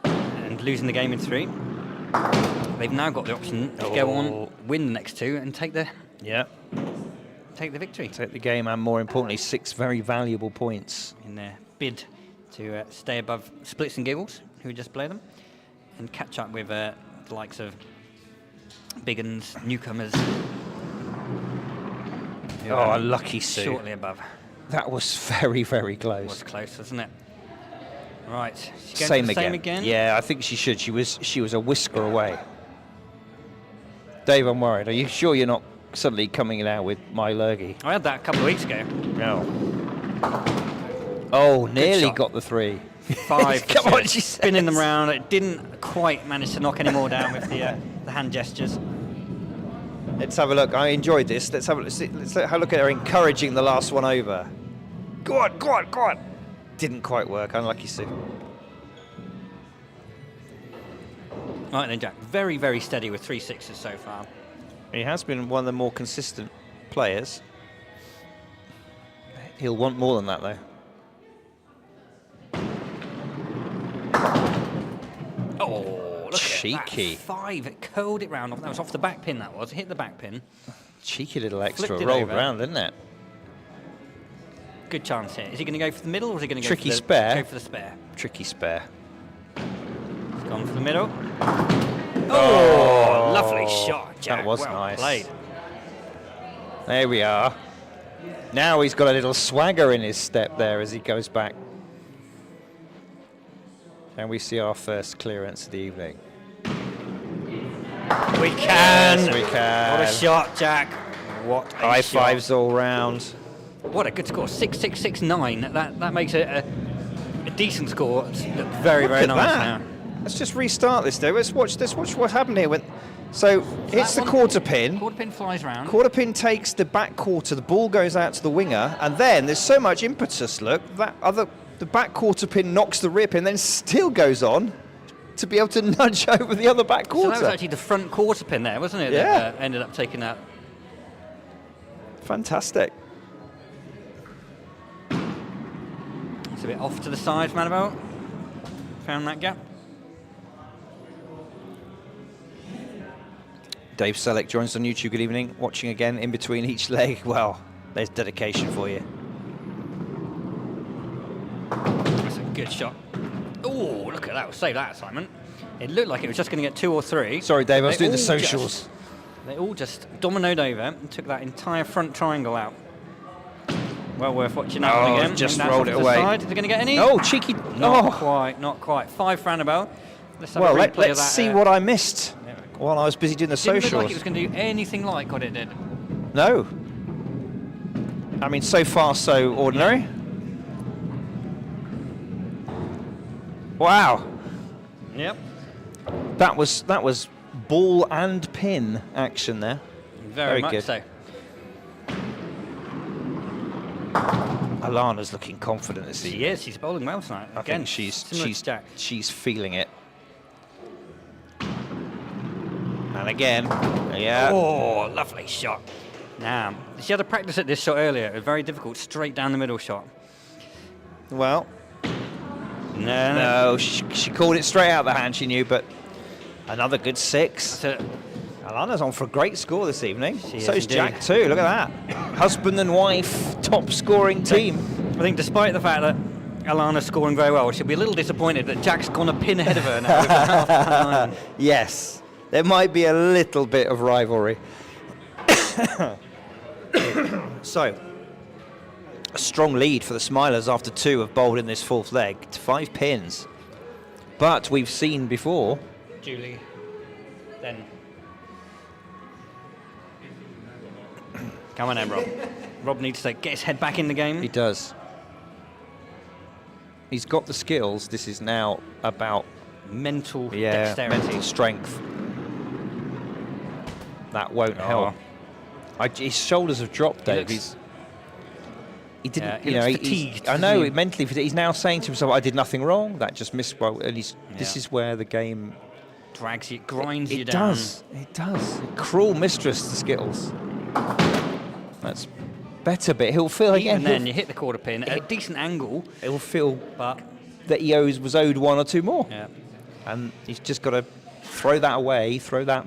and losing the game in 3, they've now got the option to go on, win the next 2, and take the victory Take the game, and more importantly, 6 very valuable points. in their bid to stay above Splits and Giggles, who just play them, and catch up with the likes of Biggins, Newcomers. who Oh, are lucky Sue. shortly above. That was very, very close. Was close, wasn't it? Right. She's going Same for the again. Same again. Yeah, I think she should. She was a whisker away. Dave, I'm worried. Are you sure you're not suddenly coming in out with my lurgi? I had that a couple of weeks ago. No. Oh, nearly shot. got the 3. 5. Come on, she spinning them says. round. It didn't quite manage to knock any more down with the hand gestures. Let's have a look. I enjoyed this. Let's have a look at her encouraging the last one over. Go on, go on, go on. Didn't quite work. Unlucky Sue. Right then, Jack. Very, very steady with 3 6s so far. He has been one of the more consistent players. He'll want more than that, though. Oh, look Cheeky. at that. 5. It curled it round. That was off the back pin, that was. It hit the back pin. Cheeky little extra Flipped it rolled over. round, didn't it? Good chance here. Is he going to go for the middle or is he going to Tricky go spare. for the spare? Tricky spare. He's gone for the middle. Oh, lovely shot, Jack. That was well nice. played. There we are. Now he's got a little swagger in his step there as he goes back. And we see our first clearance of the evening. We can. Yes, we can. What a shot, Jack. What a High shot. fives all round. What a good score. 6-6-6-9. That makes it a decent score. It's look very, very Look at nice that. now. Let's just restart this, though. Let's watch what happened here. So hits the quarter pin. Quarter pin flies round. Quarter pin takes the back quarter. The ball goes out to the winger, and then there's so much impetus. Look, the back quarter pin knocks the rear pin, then still goes on to be able to nudge over the other back quarter. So that was actually the front quarter pin there, wasn't it? Yeah. That ended up taking that. Fantastic. It's a bit off to the side from Annabelle. Found that gap. Dave Selleck joins us on YouTube. Good evening. Watching again in between each leg. Well, there's dedication for you. That's a good shot. Oh, look at that. Save that, Simon. It looked like it was just going to get 2 or 3. Sorry, Dave, I was doing the socials. They all just dominoed over and took that entire front triangle out. Well worth watching that one again. Just That's rolled off it to the away. side. Is it going to get any? Oh, cheeky. Not quite. 5 for Annabelle. Let's have a replay of let's that, see what I missed while I was busy doing the Didn't socials. look like it was going to do anything like what it did. No. I mean, so far, so ordinary. Wow. Yep. That was ball and pin action there. Very much good. so. Alana's looking confident this She evening. is. She's bowling well tonight. I Again, think similar to Jack. she's feeling it. And again, yeah. Oh, lovely shot. Now, she had to practice at this shot earlier. It was very difficult, straight down the middle shot. Well, No. no, she called it straight out the hand, she knew, but another good 6. So, Alana's on for a great score this evening. She So is is Jack indeed. too, look at that. Husband and wife, top scoring team. I think despite the fact that Alana's scoring very well, she'll be a little disappointed that Jack's gone a pin ahead of her now. with half time. Yes, there might be a little bit of rivalry. So, a strong lead for the Smilers after 2 have bowled in this 4th leg to 5 pins. But we've seen before. Julie, then. Come on then, Rob. Rob needs to get his head back in the game. He does. He's got the skills. This is now about Mental dexterity. mental strength. That won't help. His shoulders have dropped, Dave. He didn't. Yeah, he you know, looks fatigued, I know. doesn't he? Mentally, he's now saying to himself, "I did nothing wrong. That just missed." Well, at least this is where the game Drags you, grinds you it down. does. It does. Cruel mistress, the Skittles. That's better, but he'll feel again. And then you hit the quarter pin at a decent angle, He'll feel but that he was owed 1 or 2 more. yeah. And he's just got to throw that away, throw that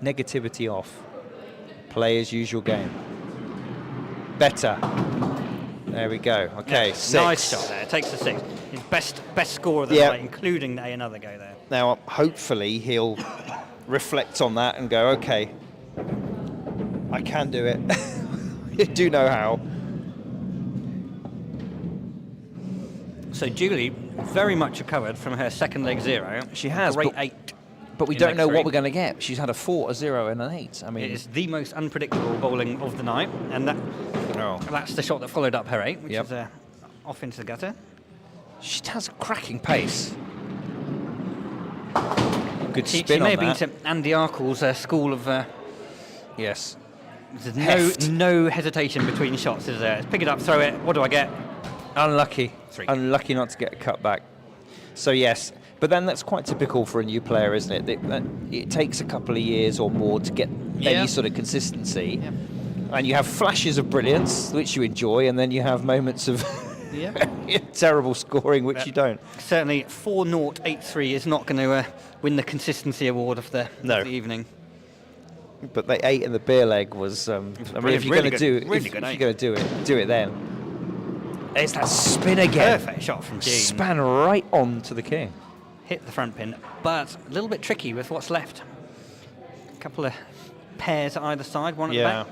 negativity off. Play his usual game. Better. There we go. Okay, Yeah, 6. Nice shot there. Takes the 6. His best score of the night, including another go there. Now, hopefully, he'll reflect on that and go, okay, I can do it. You do know how. So Julie, very much recovered from her second leg 0. She has, Great but- 8. But we In don't leg know 3. what we're going to get. She's had a 4, a 0, and an 8. I mean, It is the most unpredictable bowling of the night, and that's the shot that followed up her 8, which is off into the gutter. she has a cracking pace. Good She spin may on have been that. to Andy Arkle's school of. Yes. There's Heft. no hesitation between shots, is there? Pick it up, throw it. What do I get? Unlucky. 3. Unlucky not to get a cut back. So, yes. But then that's quite typical for a new player, isn't it? It takes a couple of years or more to get any sort of consistency. Yeah. And you have flashes of brilliance, which you enjoy, and then you have moments of Yeah. terrible scoring, which you don't. Certainly 4-0-8-3 is not going to win the consistency award of the evening. But the 8 in the beer leg was. I mean, if you're really going to do good- it, really if good you're eight. going to do it then. There's that spin again. Perfect shot from Jean. Span right on to the king. Hit the front pin, but a little bit tricky with what's left. A couple of pairs at either side, one at the back.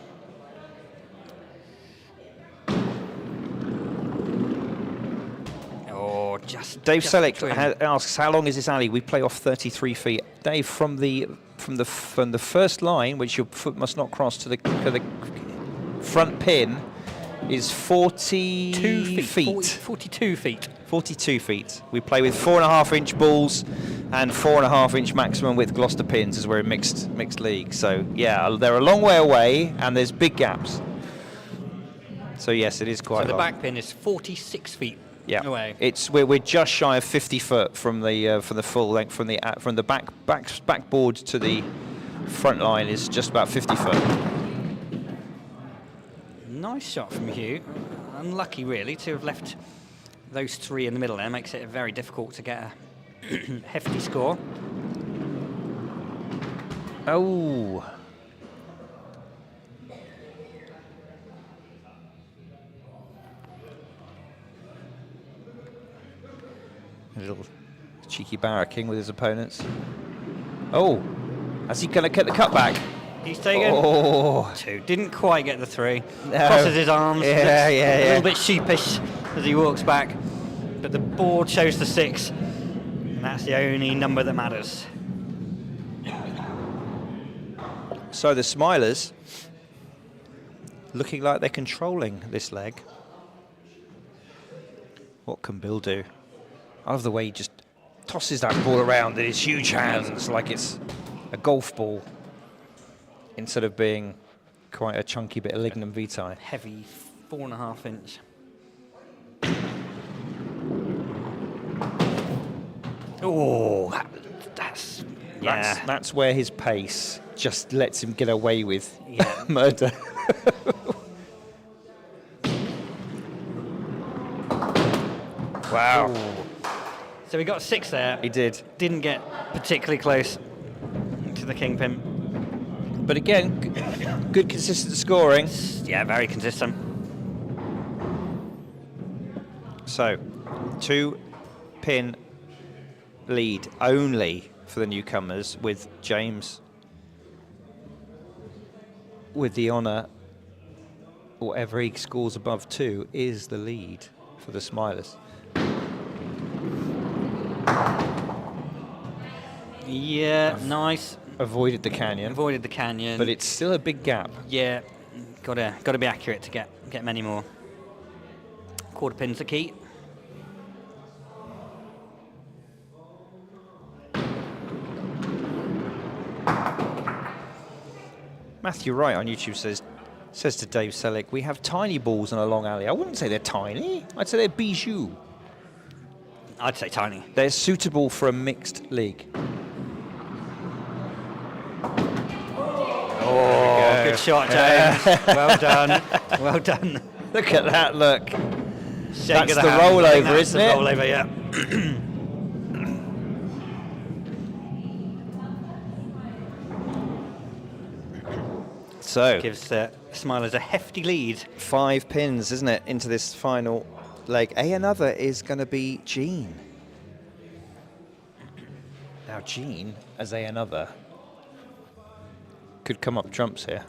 Oh, Dave just Selleck between. asks, "How long is this alley? We play off 33 feet." Dave, from the first line, which your foot must not cross, to the front pin, is 40 2 feet. 42 feet. 42 feet. We play with 4.5-inch balls and 4.5-inch maximum width Gloucester pins as we're in mixed league. So yeah, they're a long way away and there's big gaps. So yes, it is quite So the long. back pin is 46 feet away. We're just shy of 50 foot from the full length from the backboard to the front line is just about 50 foot. Nice shot from Hugh. Unlucky, really, to have left those three in the middle there. Makes it very difficult to get a hefty score. Oh. A little cheeky barracking with his opponents. Oh, is he going to get the cutback? He's taken 2. Didn't quite get the 3. No. Crosses his arms. Yeah, A little bit sheepish as he walks back. But the board shows the 6. And that's the only number that matters. So the Smilers looking like they're controlling this leg. What can Bill do? I love the way he just tosses that ball around in his huge hands like it's a golf ball instead of being quite a chunky bit of lignum vitae. Heavy 4.5 inch. Oh, That's where his pace just lets him get away with Yeah. murder. Wow. So we got 6 there. He did. Didn't get particularly close to the kingpin. But again, good consistent scoring. Yeah, very consistent. So, 2-pin lead only for the Newcomers, with James with the honour. Whatever he scores above 2 is the lead for the Smilers. Yeah, nice. Avoided the canyon, Avoided the canyon. but it's still a big gap. Yeah, gotta be accurate to get many more. Quarter pin's the key. Matthew Wright on YouTube says to Dave Selleck, we have tiny balls in a long alley. I wouldn't say they're tiny. I'd say they're bijou. I'd say tiny. They're suitable for a mixed league. Oh, good shot, James. Well done. Well done. Look at that, look. Shake That's of the hand. I think rollover, that's isn't the it? Rollover, yeah. So, Gives Smilers a hefty lead. 5 pins, isn't it, into this final leg. Another is going to be Jean. Now, Jean, as another, could come up trumps here.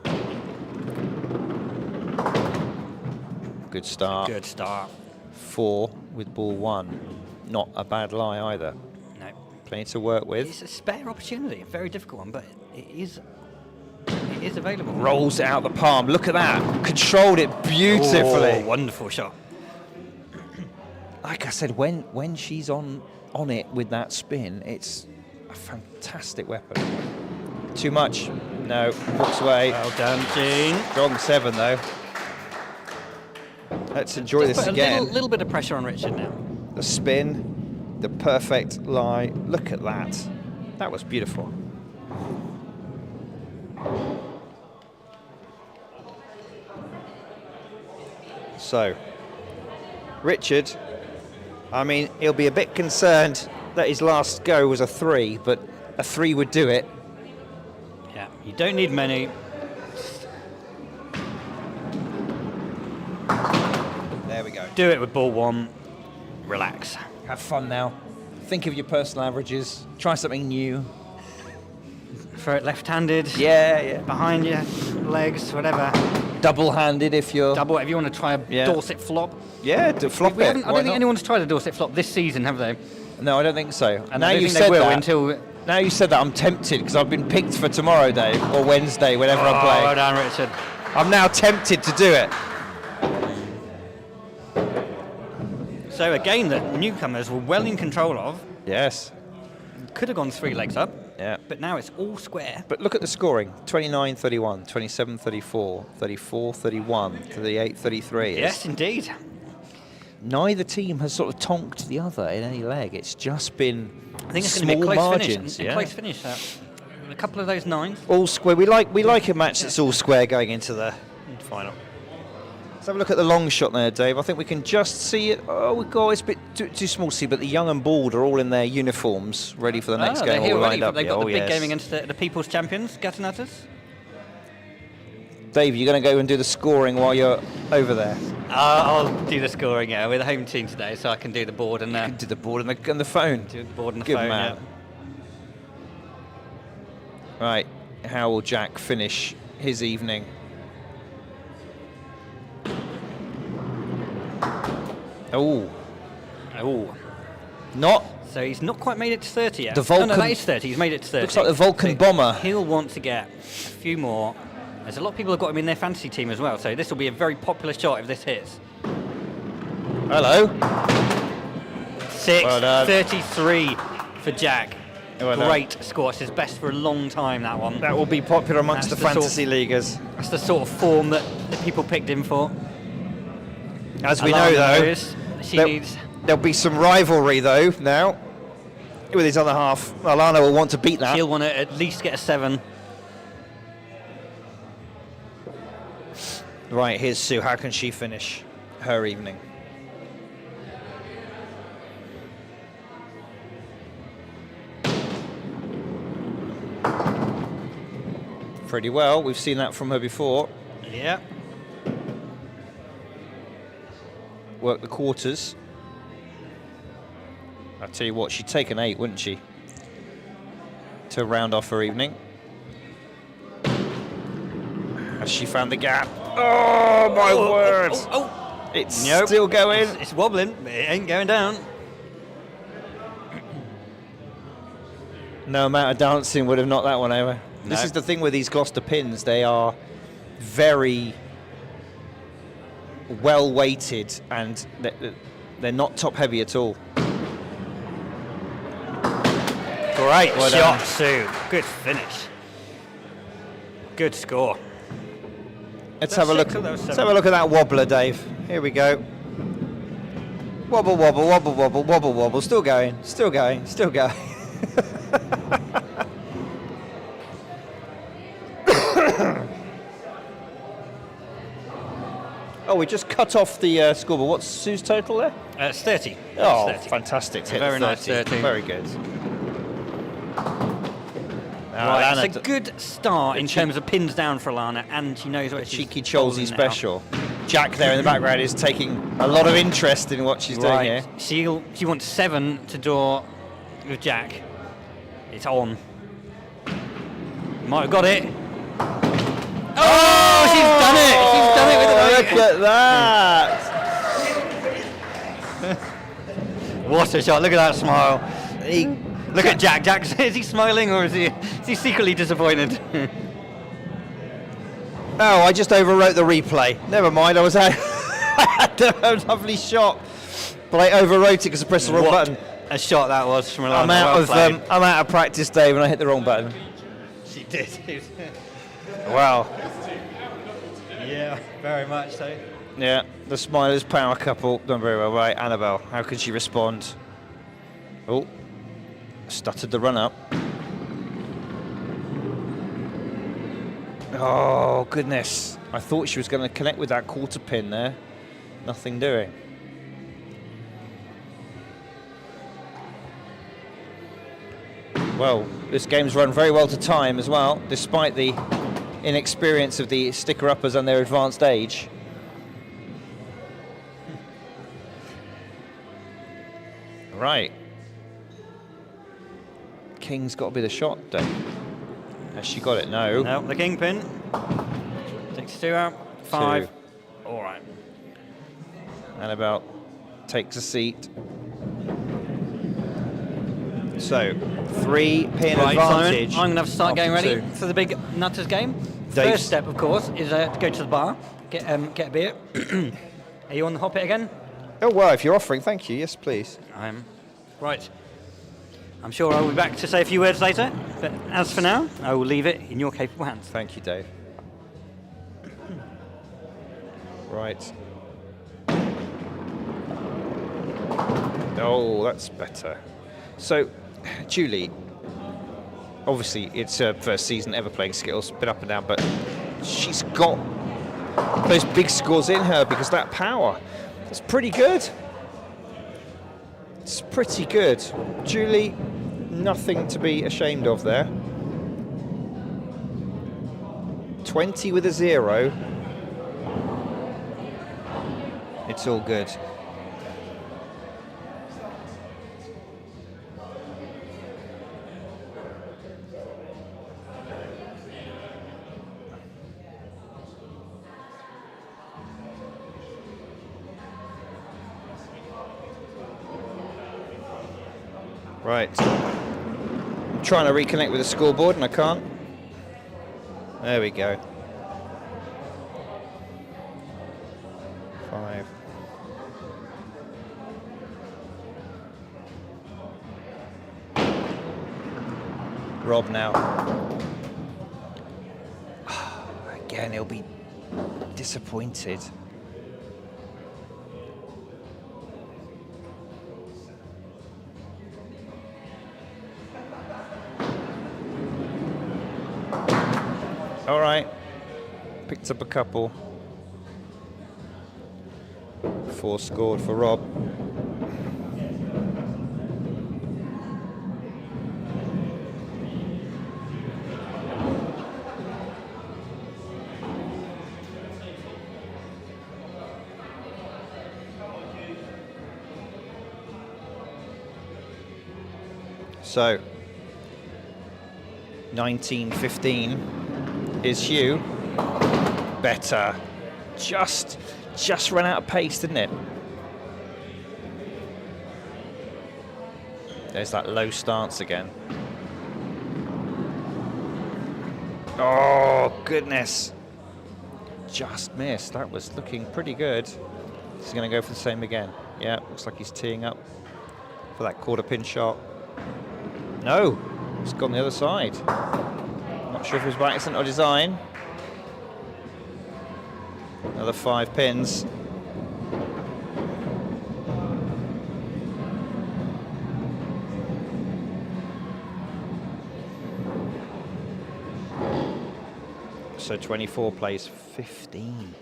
Good start. Good start. 4 with ball 1. Not a bad lie either. No. Plenty to work with. It's a spare opportunity, a very difficult one, but it is available. Rolls it out the palm. Look at that. Controlled it beautifully. Oh, wonderful shot. Like I said, when she's on it with that spin, it's a fantastic weapon. Too much. No. Walks away. Well done, Jean. Strong 7 though. Let's enjoy Just this put again. a little bit of pressure on Richard now. The spin, the perfect lie. Look at that. That was beautiful. So, Richard, I mean, he'll be a bit concerned that his last go was a 3, but a 3 would do it. Yeah, you don't need many. There we go. Do it with ball 1. Relax. Have fun now. Think of your personal averages. Try something new. Throw it left-handed. Yeah. Behind your legs, whatever. Double-handed if you're... Double, if you want to try a Yeah. Dorset flop. Yeah, to flop We it. haven't, I Why don't think not? anyone's tried a Dorset flop this season, have they? No, I don't think so. And now I don't you think said they will that. until... Now you said that, I'm tempted because I've been picked for tomorrow, Dave, or Wednesday, whenever I'm playing. well done, Richard. I'm now tempted to do it. So a game that Newcomers were well in control of. Yes. Could have gone 3 legs up. Yeah. But now it's all square. But look at the scoring. 29-31, 27-34, 34-31, 38-33. Yes, indeed. Neither team has sort of tonked the other in any leg. It's just been I think it's going small to be a close margins. finish. A close finish. A couple of those 9s. All square. We like a match that's all square going into the final. Let's have a look at the long shot there, Dave. I think we can just see it. Oh, God, it's a bit too small to see, but the young and bald are all in their uniforms, ready for the next game. They're here all already, lined up. they've got the big yes. game against the People's Champions, Gatanatas. Dave, you're going to go and do the scoring while you're over there. I'll do the scoring, yeah. We're the home team today, so I can do the board and You can do the board and the phone. do the board and the Good phone. man. Yeah. Right, how will Jack finish his evening? Oh, not. So he's not quite made it to 30 yet. The Vulcan- No, that is 30. He's made it to 30. Looks like the Vulcan bomber. He'll want to get a few more. There's a lot of people who've got him in their fantasy team as well, so this will be a very popular shot if this hits. Hello. 6, Well done. 33 for Jack. Well done. Great score. It's his best for a long time, that one. That will be popular amongst That's the the sort fantasy leaguers. That's the sort of form that people picked him for. As we Alana know, though, knows she there- needs... there'll be some rivalry, though, now. With his other half, Alana will want to beat that. She'll want to at least get a 7. Right, here's Sue. How can she finish her evening? Pretty well. We've seen that from her before. Yeah. Work the quarters. I'll tell you what, she'd take an 8, wouldn't she? To round off her evening. Has she found the gap? Oh, my word! It's Nope. still going. It's wobbling, but it ain't going down. No amount of dancing would have knocked that one over. This No. is the thing with these Gloucester pins. They are very well weighted and they're not top heavy at all. Great Well shot, done. Sue. Good finish. Good score. Let's That's have a look. 6 or that was Let's 7? have a look at that wobbler, Dave. Here we go. Wobble, wobble, wobble, wobble, wobble, wobble. Still going. Still going. Still going. Oh, we just cut off the scoreboard. What's Sue's total there? It's 30. Oh, It's 30. fantastic. Hit Very the nice 30. Very good. Right, Alana it's a good start in terms of pins down for Alana, and she knows what she's cheeky Cholsey bowling now. special. Jack there in the background is taking a lot of interest in what she's doing here. She wants 7 to draw with Jack. It's on. Might have got it. Oh, she's done it! She's done it with Look at that! What a shot! Look at that smile. Look at Jack. Jack, is he smiling or is he secretly disappointed? Oh, I just overwrote the replay. Never mind, I had a lovely shot, but I overwrote it because I pressed the wrong button. A shot that was from Alana. I'm out of practice, Dave, and I hit the wrong button. She did. Wow. Yeah, very much so. Yeah, the Smilers power couple done very well. Right, Annabelle, how can she respond? Oh, stuttered the run up. Oh, goodness. I thought she was going to connect with that quarter pin there. Nothing doing. Well, this game's run very well to time as well, despite the inexperience of the sticker-uppers and their advanced age. Right. King's got to be the shot, Dave. Has she got it? No. No, the kingpin. 62 out. 5. 2. All right. Annabelle takes a seat. So, 3 pin Right, advantage. Simon, I'm going to have to start getting after ready 2. for the big Nutters game. Dave's- First step, of course, is to go to the bar, get a beer. Are you on the hop it again? Oh, well, if you're offering, thank you. Yes, please. Right. I'm sure I'll be back to say a few words later, but as for now, I will leave it in your capable hands. Thank you, Dave. Right. Oh, that's better. So, Julie, obviously it's her first season ever playing Skittles, bit up and down, but she's got those big scores in her because that power. It's pretty good. It's pretty good. Julie, nothing to be ashamed of there. 20 with a 0. It's all good. Right. I'm trying to reconnect with the scoreboard and I can't. There we go. 5. Rob now. Again, he'll be disappointed. All right, picked up a couple. 4 scored for Rob. So, 19-15. Is Hugh better? Just ran out of pace, didn't it? There's that low stance again. Oh, goodness. Just missed. That was looking pretty good. He's going to go for the same again. Yeah, looks like he's teeing up for that quarter pin shot. No, it's gone the other side. Not sure if it was by accident or design. Another 5 pins. So 24 plays 15.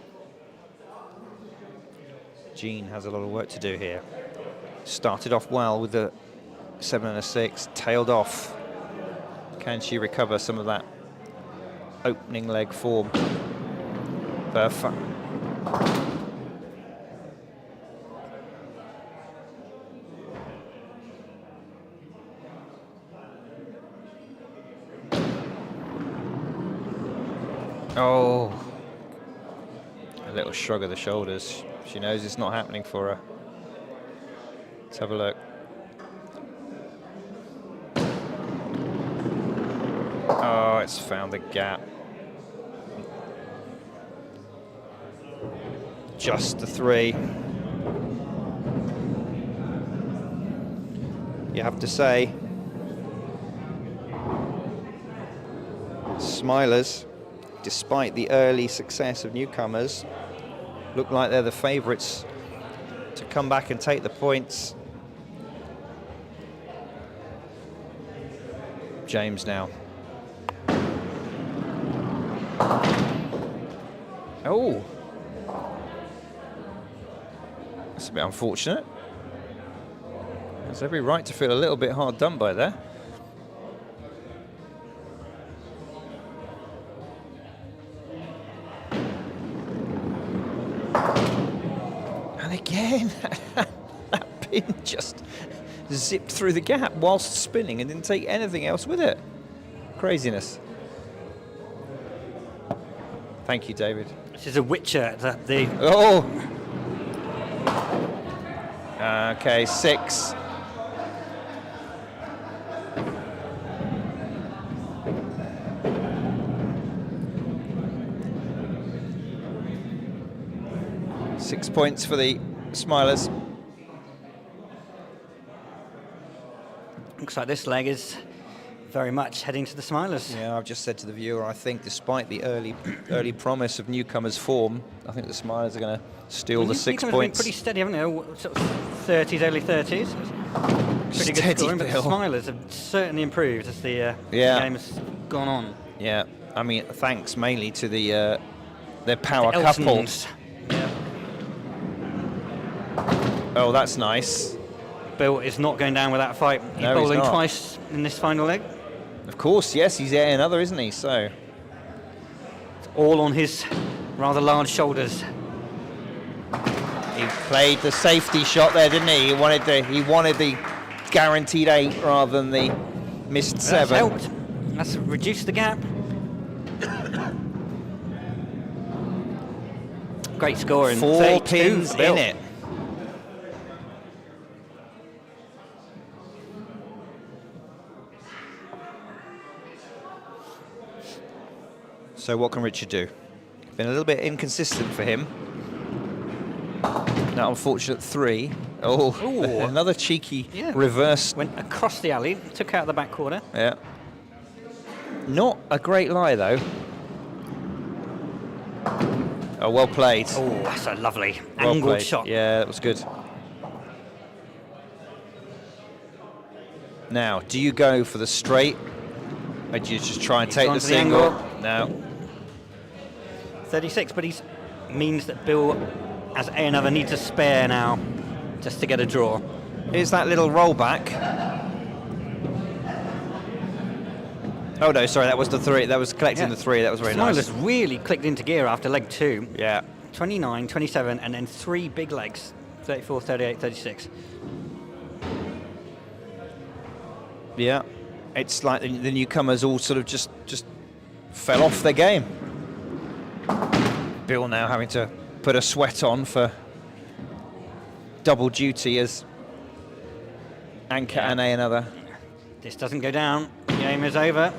Jean has a lot of work to do here. Started off well with the 7 and a 6, tailed off. Can she recover some of that opening leg form? Perfect. Oh, a little shrug of the shoulders. She knows it's not happening for her. Let's have a look. Oh, it's found the gap. Just the 3. You have to say, Smilers, despite the early success of Newcomers, look like they're the favourites to come back and take the points. James now. Oh, that's a bit unfortunate. There's every right to feel a little bit hard done by there. And again, that pin just zipped through the gap whilst spinning and didn't take anything else with it. Craziness. Thank you, David. This is a Witcher. The Oh! Okay, 6. Six points for the Smilers. looks like this leg is very much heading to the Smilers. Yeah, I've just said to the viewer, I think despite the early promise of Newcomers' form, I think the Smilers are going to steal the 6 Newcomers have points. been pretty steady, haven't they? Sort of 30s, early 30s. Pretty good scoring, but the Smilers have certainly improved as the game has gone on. Yeah, I mean, thanks mainly to their power couple. Yeah. Oh, that's nice. Bill is not going down without a fight. He's bowling twice in this final leg. Of course, yes, he's there another, isn't he? So it's all on his rather large shoulders. He played the safety shot there, didn't he? He wanted the guaranteed 8 rather than the missed 7. That's helped. That's reduced the gap. Great scoring. 4 pins in it. So what can Richard do? Been a little bit inconsistent for him. That unfortunate 3. Oh, Ooh. Another cheeky reverse. Went across the alley, took out the back corner. Yeah. Not a great lie, though. Oh, well played. Oh, that's a lovely angled shot. Yeah, that was good. Now, do you go for the straight? Or do you just try and take the single? No. 36, but he means that Bill, as another, needs a spare now just to get a draw. Here's that little rollback. Oh no, sorry, that was the 3. That was collecting the 3. That was very nice. Smilers really clicked into gear after leg 2. Yeah. 29, 27, and then 3 big legs. 34, 38, 36. Yeah. It's like the Newcomers all sort of just fell off their game. Bill now having to put a sweat on for double duty as anchor and another. This doesn't go down. The game is over.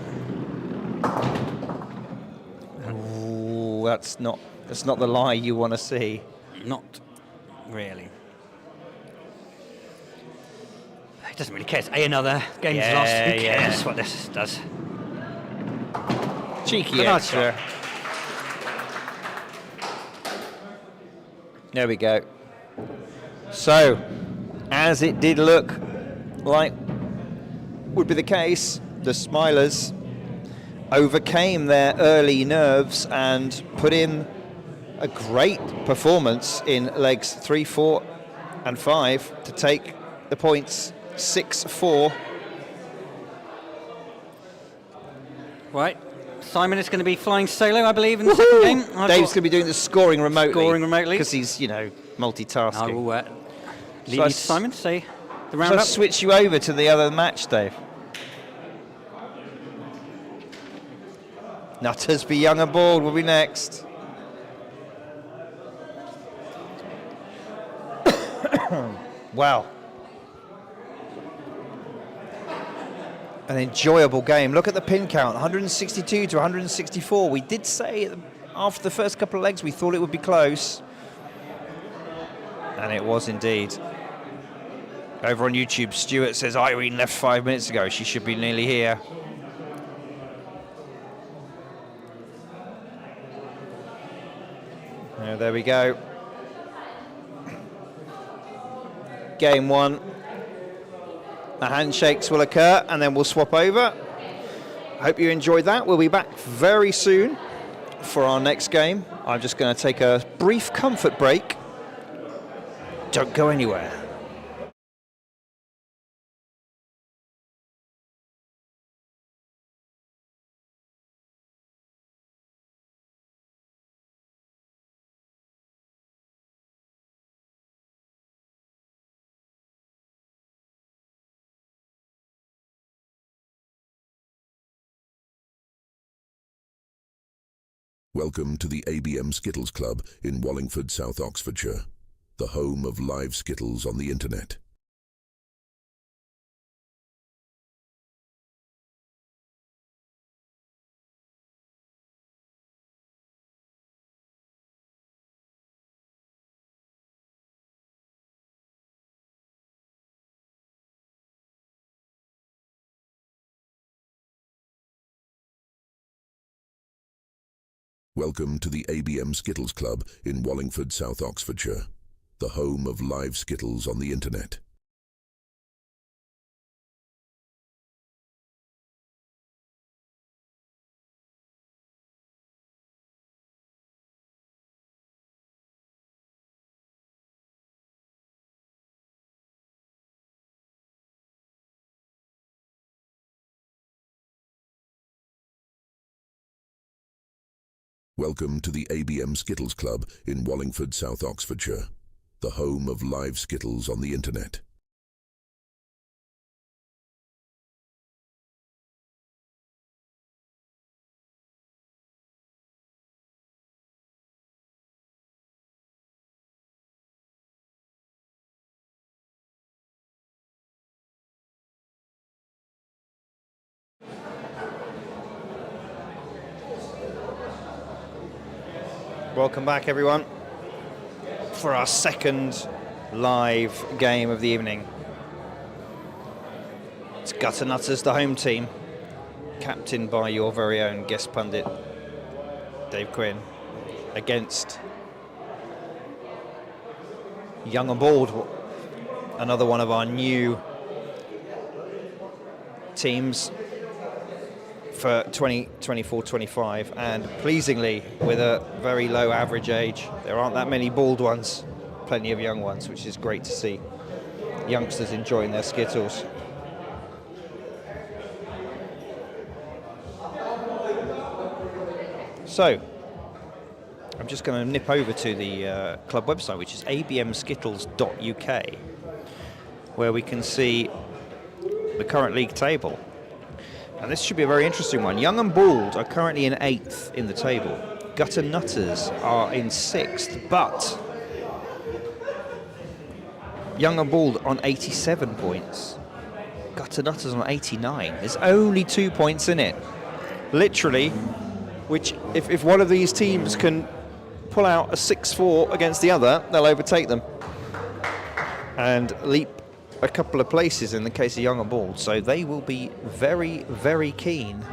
Ooh, that's not the lie you want to see. Not really. He doesn't really care. It's another. Game's lost. Who cares what this does? Cheeky extra. There we go. So, as it did look like would be the case, the Smilers overcame their early nerves and put in a great performance in legs 3, 4 and 5 to take the points 6-4. Right. Simon is going to be flying solo, I believe, in the second game. Dave's going to be doing the scoring remotely. Because he's, multitasking. I will leave you to Simon to say the roundup. Shall I switch you over to the other match, Dave? Nutters be young and bald will be next. Wow. An enjoyable game. Look at the pin count, 162 to 164. We did say after the first couple of legs we thought it would be close. And it was indeed. Over on YouTube, Stuart says Irene left 5 minutes ago. She should be nearly here. There we go. Game 1. The handshakes will occur and then we'll swap over. I hope you enjoyed that. We'll be back very soon for our next game. I'm just going to take a brief comfort break. Don't go anywhere. Welcome to the ABM Skittles Club in Wallingford, South Oxfordshire, the home of live Skittles on the internet. Welcome to the ABM Skittles Club in Wallingford, South Oxfordshire, the home of live Skittles on the internet. Welcome to the ABM Skittles Club in Wallingford, South Oxfordshire, the home of live Skittles on the internet. Welcome back, everyone, for our second live game of the evening. It's Gutter Nutters, the home team, captained by your very own guest pundit, Dave Quinn, against Young and Bald, another one of our new teams for 2024-25, and pleasingly with a very low average age. There aren't that many bald ones, plenty of young ones, which is great to see. Youngsters enjoying their Skittles. So, I'm just going to nip over to the club website, which is abmskittles.uk, where we can see the current league table. And this should be a very interesting one. Young and Bald are currently in 8th in the table. Gutter Nutters are in 6th, but Young and Bald on 87 points. Gutter Nutters on 89. There's only 2 points in it. Literally, which if one of these teams can pull out a 6-4 against the other, they'll overtake them and leap a couple of places in the case of Young and Bald, so they will be very, very keen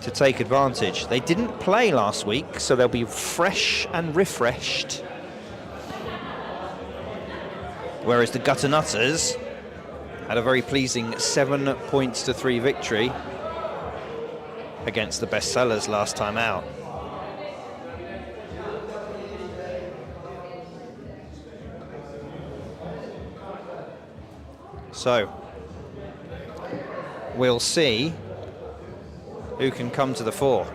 to take advantage. They didn't play last week, so they'll be fresh and refreshed. Whereas the Gutter Nutters had a very pleasing 7-3 victory against the Bestsellers last time out. So, we'll see who can come to the fore.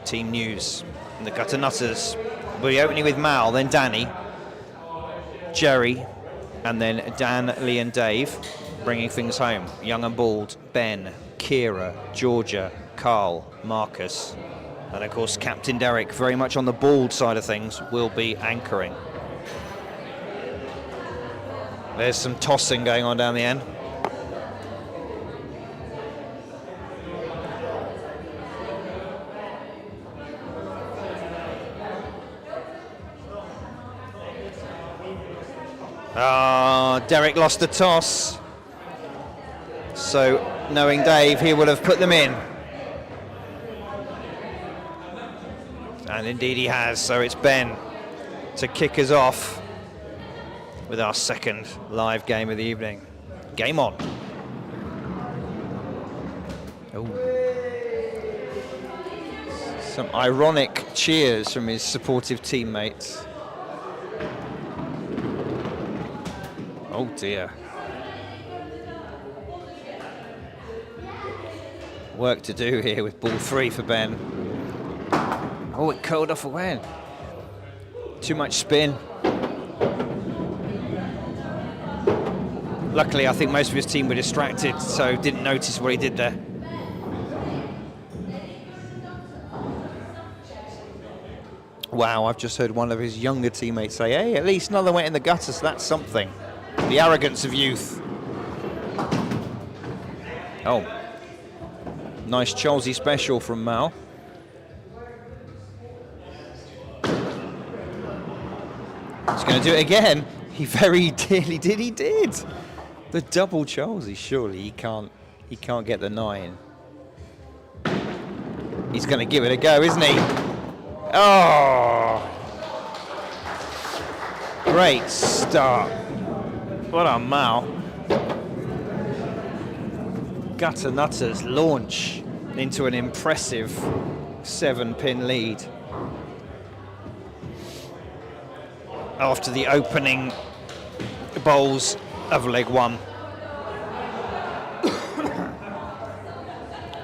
Team news. And the Gutter Nutters will be opening with Mal, then Danny, Jerry, and then Dan, Lee and Dave, bringing things home. Young and Bald, Ben, Kira, Georgia, Carl, Marcus, and of course Captain Derek, very much on the Bald side of things, will be anchoring. There's some tossing going on down the end. Derek lost the toss. So, knowing Dave, he would have put them in. And indeed he has, so it's Ben to kick us off with our second live game of the evening. Game on. Ooh. Some ironic cheers from his supportive teammates. Oh dear. Work to do here with ball 3 for Ben. Oh, it curled off away. Too much spin. Luckily, I think most of his team were distracted, so didn't notice what he did there. Wow, I've just heard one of his younger teammates say, hey, at least none of them went in the gutter, so that's something. The arrogance of youth. Oh. Nice Chelsea special from Mal. He's going to do it again. He very dearly did. He did. The double Chelsea. Surely he can't get the 9. He's going to give it a go, isn't he? Oh! Great start. What a mouth. Gutter Nutters launch into an impressive 7-pin lead. After the opening bowls of leg 1.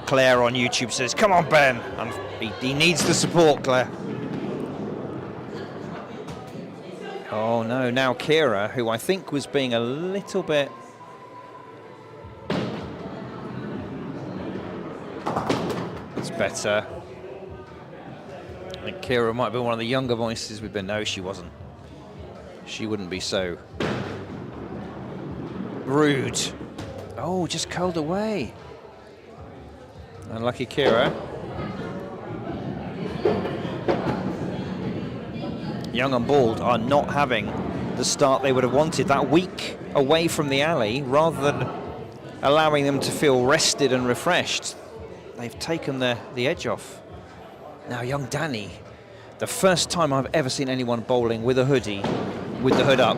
Claire on YouTube says, come on, Ben. And he needs the support, Claire. Oh no, now Kira, who I think was being a little bit... It's better. I think Kira might be one of the younger voices we've been. No, she wasn't. She wouldn't be so rude. Oh, just curled away. Unlucky Kira. Young and Bald are not having the start they would have wanted. That week away from the alley, rather than allowing them to feel rested and refreshed, they've taken the edge off. Now, young Danny, the first time I've ever seen anyone bowling with a hoodie, with the hood up.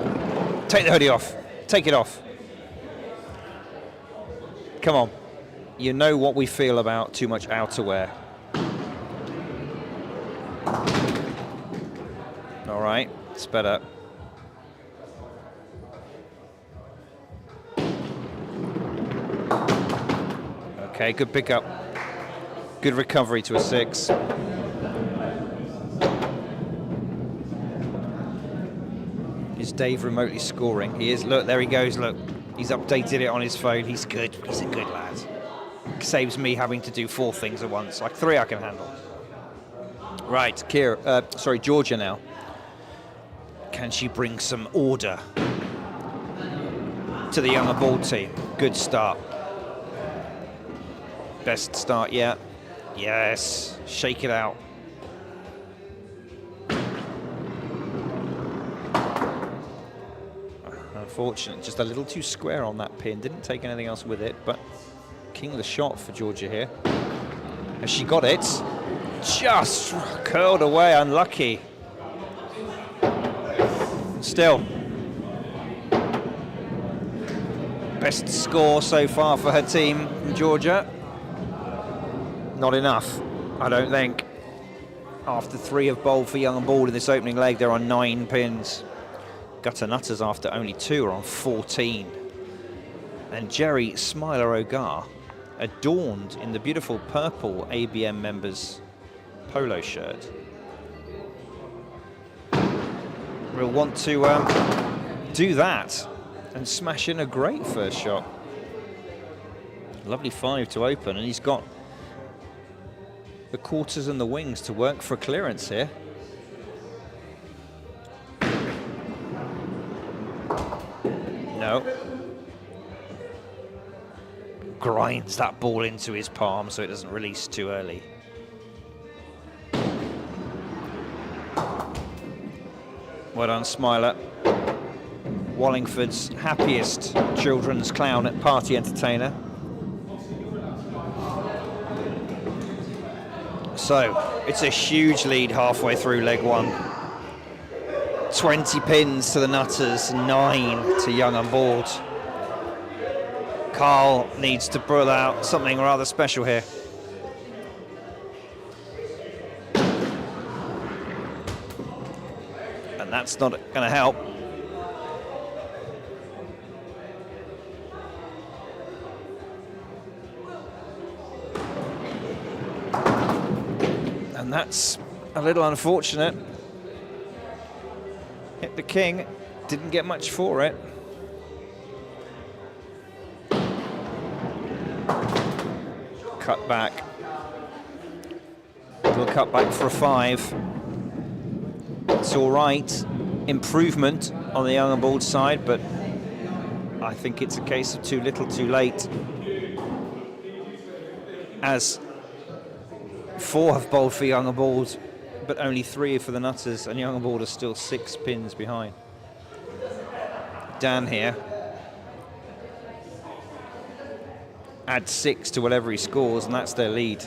Take the hoodie off. Take it off. Come on. You know what we feel about too much outerwear. All right, it's better. Okay, good pickup. Good recovery to a 6. Is Dave remotely scoring? He is. Look, there he goes. Look, he's updated it on his phone. He's good. He's a good lad. Saves me having to do 4 things at once. Like 3 I can handle. Right, Georgia now. Can she bring some order to the young and Bald team? Good start. Best start yet. Yes, shake it out. Unfortunate, just a little too square on that pin. Didn't take anything else with it, but king of the shot for Georgia here. Has she got it? Just curled away, unlucky. Still. Best score so far for her team from Georgia. Not enough, I don't think. After 3 have bowled for Young and Bald in this opening leg, they're on 9 pins. Gutter Nutters, after only 2, are on 14. And Jerry Smiler Ogar, adorned in the beautiful purple ABM members polo shirt, will want to do that and smash in a great first shot. Lovely 5 to open, and he's got the quarters and the wings to work for clearance here. No. Grinds that ball into his palm so it doesn't release too early. Well done, Smiler. Wallingford's happiest children's clown at party entertainer. So, it's a huge lead halfway through leg 1. 20 pins to the Nutters, 9 to Young and Bald. Carl needs to pull out something rather special here. And that's not going to help. And that's a little unfortunate. Hit the king, didn't get much for it. Cut back. Little cut back for a 5. It's all right. Improvement on the Young and Bald side, but I think it's a case of too little, too late. As 4 have bowled for Young and Bald, but only 3 for the Nutters, and Young and Bald are still 6 pins behind. Dan here. Add 6 to whatever he scores, and that's their lead.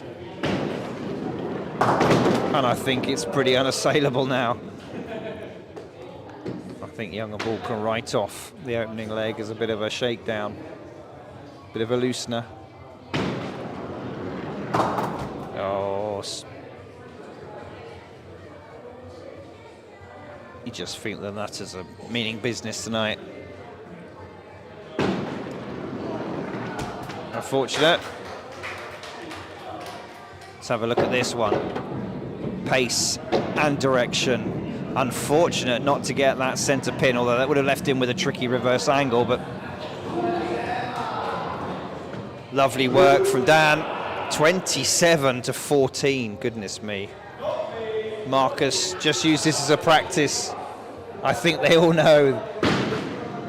And I think it's pretty unassailable now. I think Young and Ball can write off the opening leg as a bit of a shakedown, bit of a loosener. Oh, you just think the Nutters are meaning business tonight. Unfortunate. Let's have a look at this one. Pace and direction. Unfortunate not to get that centre pin, although that would have left him with a tricky reverse angle, but lovely work from Dan. 27 to 14, goodness me. Marcus just used this as a practice. I think they all know.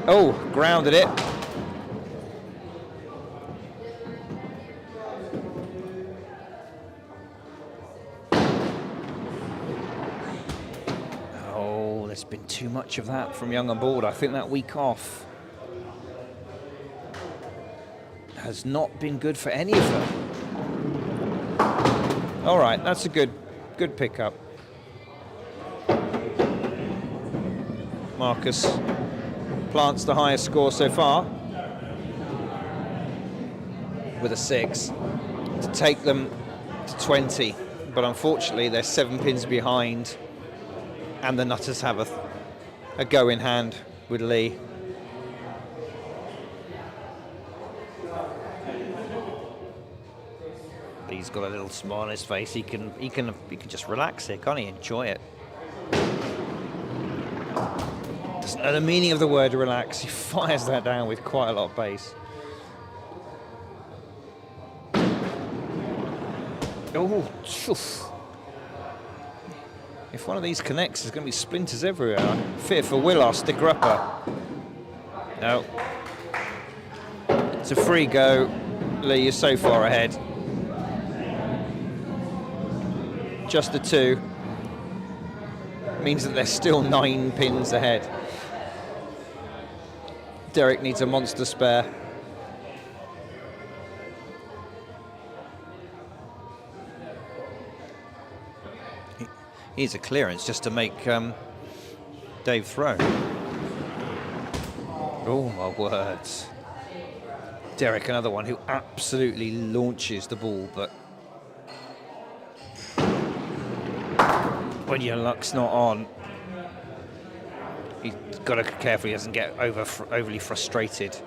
Oh, grounded it. There's been too much of that from Young and Bald. I think that week off has not been good for any of them. All right, that's a good pickup. Marcus plants the highest score so far with a 6 to take them to 20, but unfortunately they're 7 pins behind. And the Nutters have a go in hand with Lee. Lee's got a little smile on his face. He can just relax here, can't he? Enjoy it. Doesn't know the meaning of the word relax. He fires that down with quite a lot of pace. Oh, phew. If one of these connects, there's going to be splinters everywhere. Fear for Willar, sticker upper. No. It's a free go. Lee, you're so far ahead. Just the 2. Means that they're still 9 pins ahead. Derek needs a monster spare. Here's a clearance just to make Dave throw. Oh my words. Derek, another one who absolutely launches the ball, but when your luck's not on, he's got to be careful he doesn't get overly frustrated.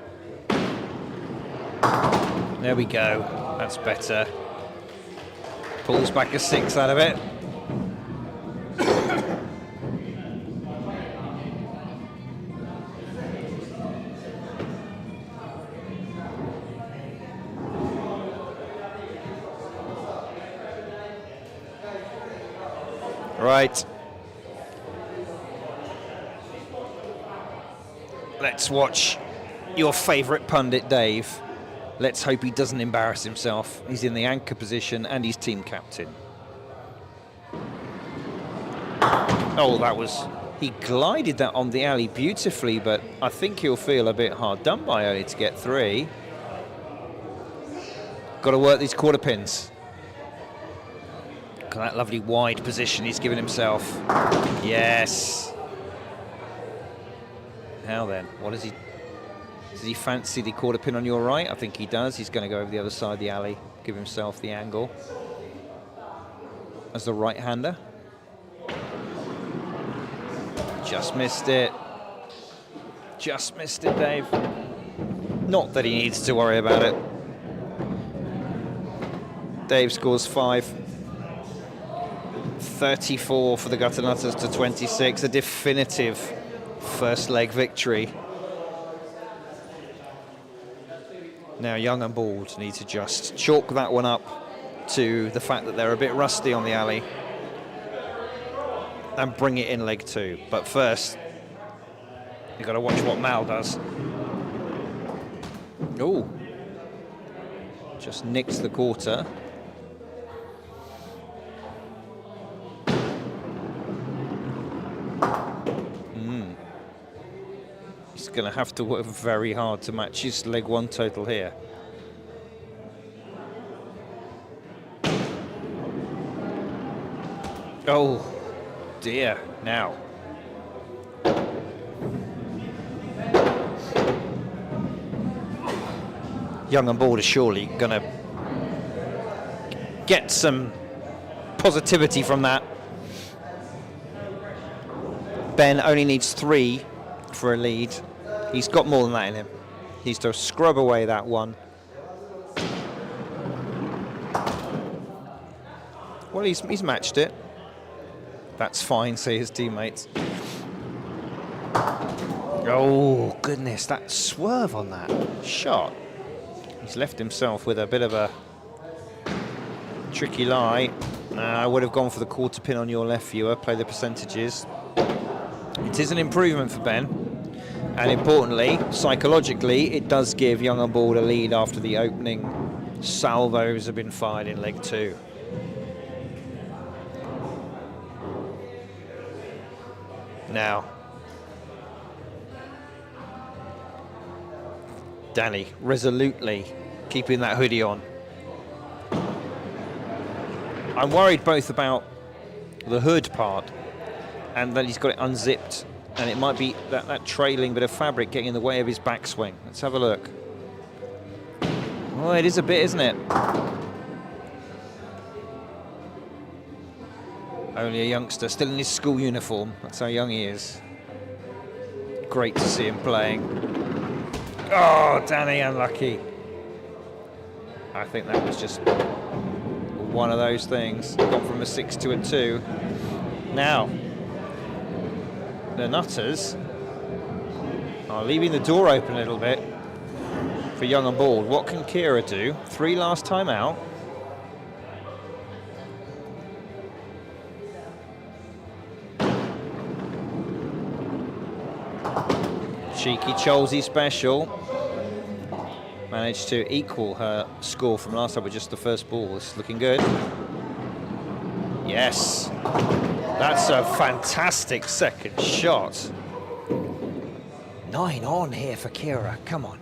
There we go, that's better. Pulls back a 6 out of it. Right. Let's watch your favourite pundit, Dave. Let's hope he doesn't embarrass himself. He's in the anchor position and he's team captain. Oh, that was... He glided that on the alley beautifully, but I think he'll feel a bit hard done by early to get 3. Got to work these quarter pins. Look at that lovely wide position he's given himself. Yes. Now then, what is he? Does he fancy the quarter pin on your right? I think he does. He's going to go over the other side of the alley, give himself the angle as the right-hander. Just missed it. Just missed it, Dave. Not that he needs to worry about it. Dave scores 5. 34 for the Gutter Nutters to 26. A definitive first leg victory. Now Young and Bald need to just chalk that one up to the fact that they're a bit rusty on the alley and bring it in leg 2. But first, you've got to watch what Mal does. Oh, just nicks the quarter. He's going to have to work very hard to match his leg 1 total here. Oh, dear, now. Young and Bold is surely going to get some positivity from that. Ben only needs 3 for a lead. He's got more than that in him. He's to scrub away that one. Well, he's matched it. That's fine, say his teammates. Oh, goodness, that swerve on that shot. He's left himself with a bit of a tricky lie. I would have gone for the quarter pin on your left, viewer. Play the percentages. It is an improvement for Ben. And importantly, psychologically, it does give Young and Bold a lead after the opening salvos have been fired in leg 2. Now, Danny resolutely keeping that hoodie on. I'm worried both about the hood part and that he's got it unzipped, and it might be that trailing bit of fabric getting in the way of his backswing. Let's have a look. Oh, it is a bit, isn't it? Only a youngster, still in his school uniform. That's how young he is. Great to see him playing. Oh, Danny, unlucky. I think that was just one of those things. Gone from a 6 to a 2. Now, the Nutters are leaving the door open a little bit for Young and Bold. What can Kira do? 3 last time out. Cheeky Cholsey special. Managed to equal her score from last time with just the first ball. This is looking good. Yes. That's a fantastic second shot. 9 on here for Kira. Come on.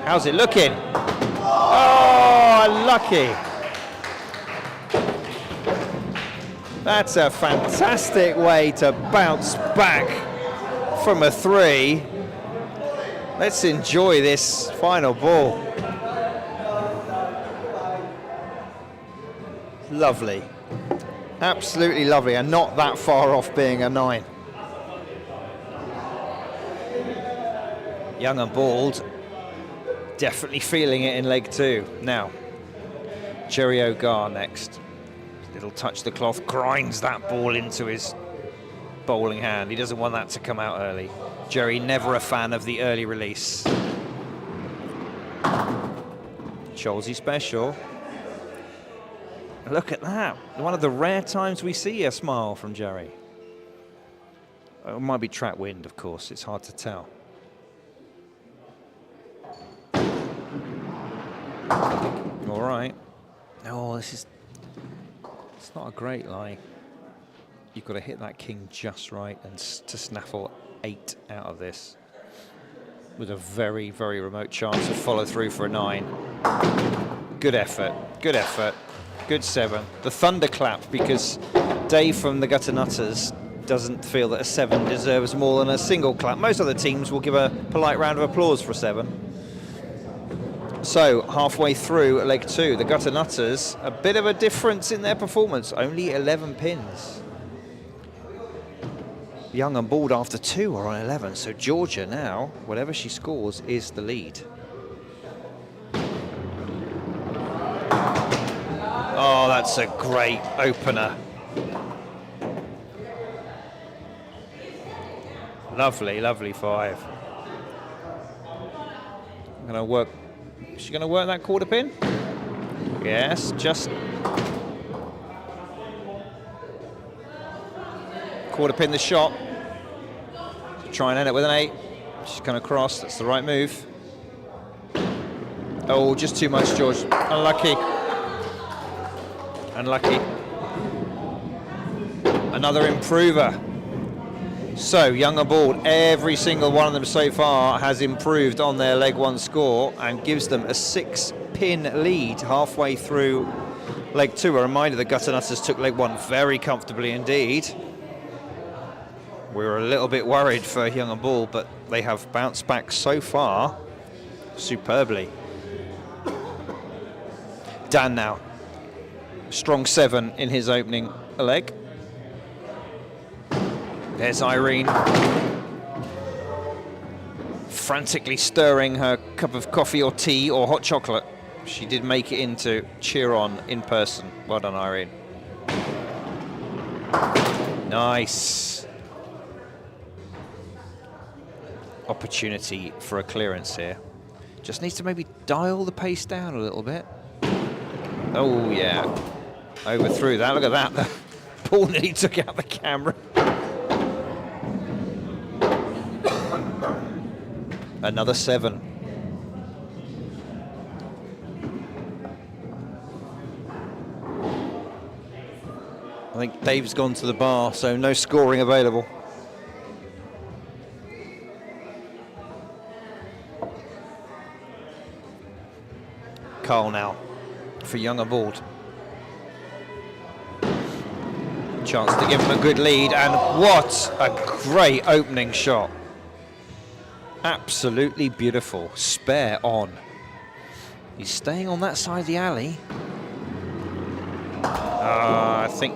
How's it looking? Oh, unlucky. That's a fantastic way to bounce back from a 3. Let's enjoy this final ball. Lovely. Absolutely lovely, and not that far off being a 9. Young and Bold, definitely feeling it in leg 2. Now, Jerry O'Gar next. Little touch the cloth, grinds that ball into his bowling hand. He doesn't want that to come out early. Jerry, never a fan of the early release. Cholsey special. Look at that. One of the rare times we see a smile from Jerry. It might be track wind, of course. It's hard to tell. All right. Oh, this is... It's not a great lie. You've got to hit that king just right and to snaffle 8 out of this with a very, very remote chance of follow through for a 9. Good effort, good effort, good 7. The thunderclap, because Dave from the Gutter Nutters doesn't feel that a 7 deserves more than a single clap. Most other teams will give a polite round of applause for a 7. So, halfway through leg 2, the Gutter Nutters, a bit of a difference in their performance, only 11 pins. Young and Bold after 2 are on 11, so Georgia now, whatever she scores, is the lead. Oh, that's a great opener. Lovely, lovely 5. I'm going to work. Is she going to work that quarter pin? Yes, just quarter pin the shot. Try and end it with an 8. She's going to cross. That's the right move. Oh, just too much, George. Unlucky. Unlucky. Another improver. So, Young and Bold, every single one of them so far has improved on their leg 1 score and gives them a 6-pin lead halfway through leg 2. A reminder the Gutternutters took leg 1 very comfortably indeed. We were a little bit worried for Young and Ball, but they have bounced back so far superbly. Dan now. Strong 7 in his opening leg. There's Irene. Frantically stirring her cup of coffee or tea or hot chocolate. She did make it in to cheer on in person. Well done, Irene. Nice. Opportunity for a clearance here. Just needs to maybe dial the pace down a little bit. Oh, yeah. Overthrew that. Look at that. The ball nearly took out the camera. Another 7. I think Dave's gone to the bar, so no scoring available. Carl now for Young and Bald. Chance to give him a good lead, and what a great opening shot. Absolutely beautiful. Spare on. He's staying on that side of the alley. I think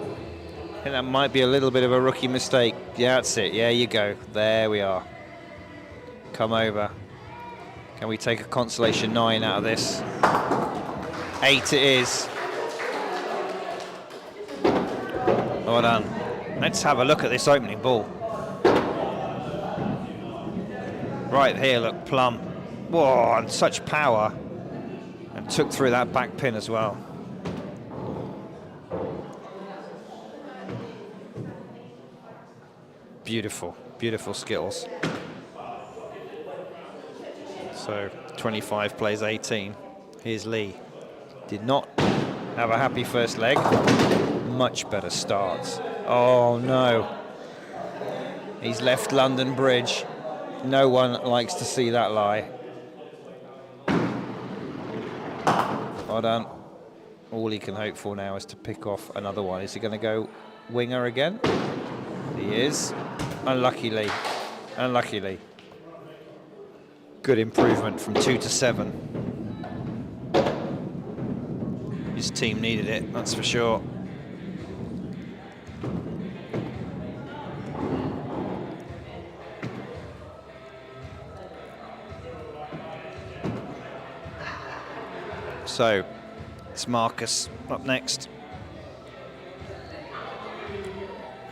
that might be a little bit of a rookie mistake. Yeah, that's it. Yeah, you go. There we are. Come over. Can we take a consolation 9 out of this? 8 it is. Well done. Let's have a look at this opening ball. Right here, look, plum. Whoa, and such power. And took through that back pin as well. Beautiful, beautiful Skittles. So 25 plays 18. Here's Lee. Did not have a happy first leg. Much better starts. Oh no. He's left London Bridge. No one likes to see that lie. Well done. All he can hope for now is to pick off another one. Is he going to go winger again? He is. Unluckily. Unluckily. Good improvement from 2 to 7. His team needed it, that's for sure. So, it's Marcus up next.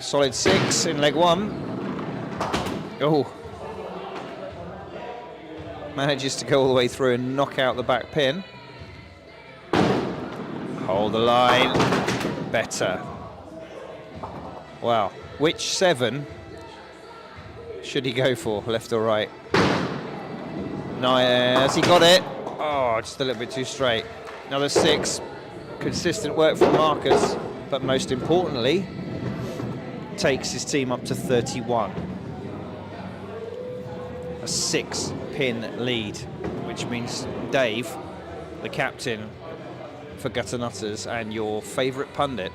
Solid 6 in leg 1. Oh. Manages to go all the way through and knock out the back pin. Hold the line. Better. Wow. Which 7 should he go for, left or right? Nice, he got it. Oh, just a little bit too straight. Another 6. Consistent work from Marcus, but most importantly, takes his team up to 31. A 6-pin lead, which means Dave, the captain for Gutternutters and your favourite pundit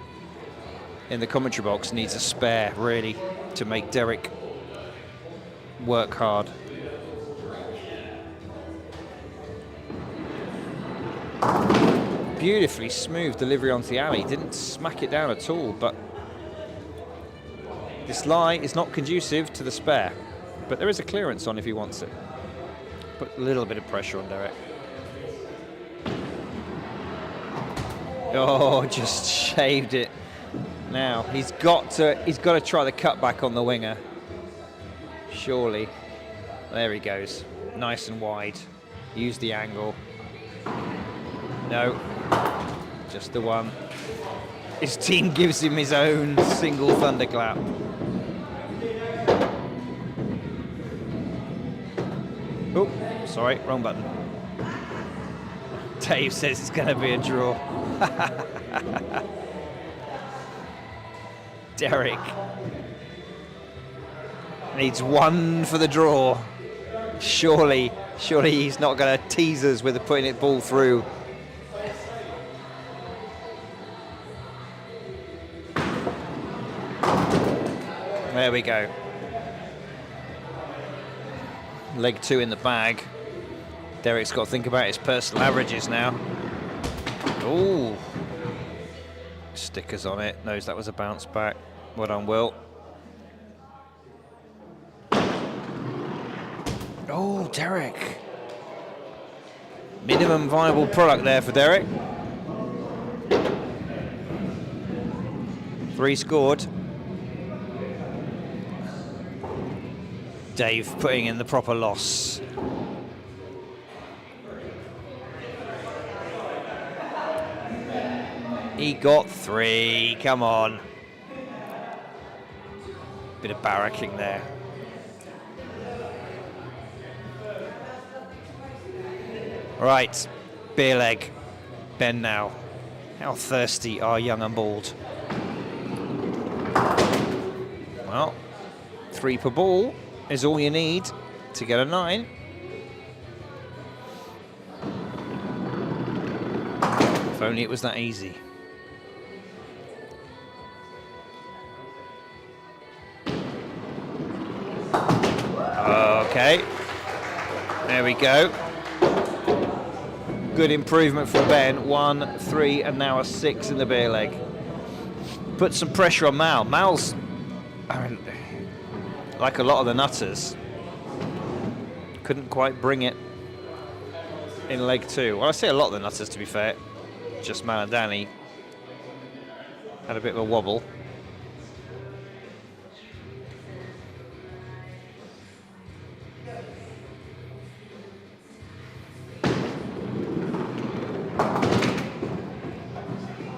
in the commentary box, needs a spare, really, to make Derek work hard. Beautifully smooth delivery onto the alley. Didn't smack it down at all, but this lie is not conducive to the spare. But there is a clearance on if he wants it. Put a little bit of pressure on Derek. Oh, just shaved it. Now he's got to try the cutback on the winger. Surely. There he goes. Nice and wide. Use the angle. No. Just the one. His team gives him his own single thunderclap. Oh, sorry, wrong button. Dave says it's going to be a draw. Derek needs 1 for the draw. Surely he's not going to tease us with putting it ball through. There we go. Leg 2 in the bag. Derek's got to think about his personal averages now. Ooh. Stickers on it. Knows that was a bounce back. Well done, Will. Oh, Derek. Minimum viable product there for Derek. 3 scored. Dave putting in the proper loss. He got 3, come on. Bit of barracking there. Right, beer leg. Ben now. How thirsty are young and bald? Well, 3 per ball is all you need to get a 9. If only it was that easy. Okay, there we go. Good improvement from Ben. 1, 3, and now a 6 in the beer leg. Put some pressure on Mal. Mal's, I mean, like a lot of the nutters, couldn't quite bring it in leg 2. Well, I say a lot of the nutters, to be fair. Just Mal and Danny had a bit of a wobble.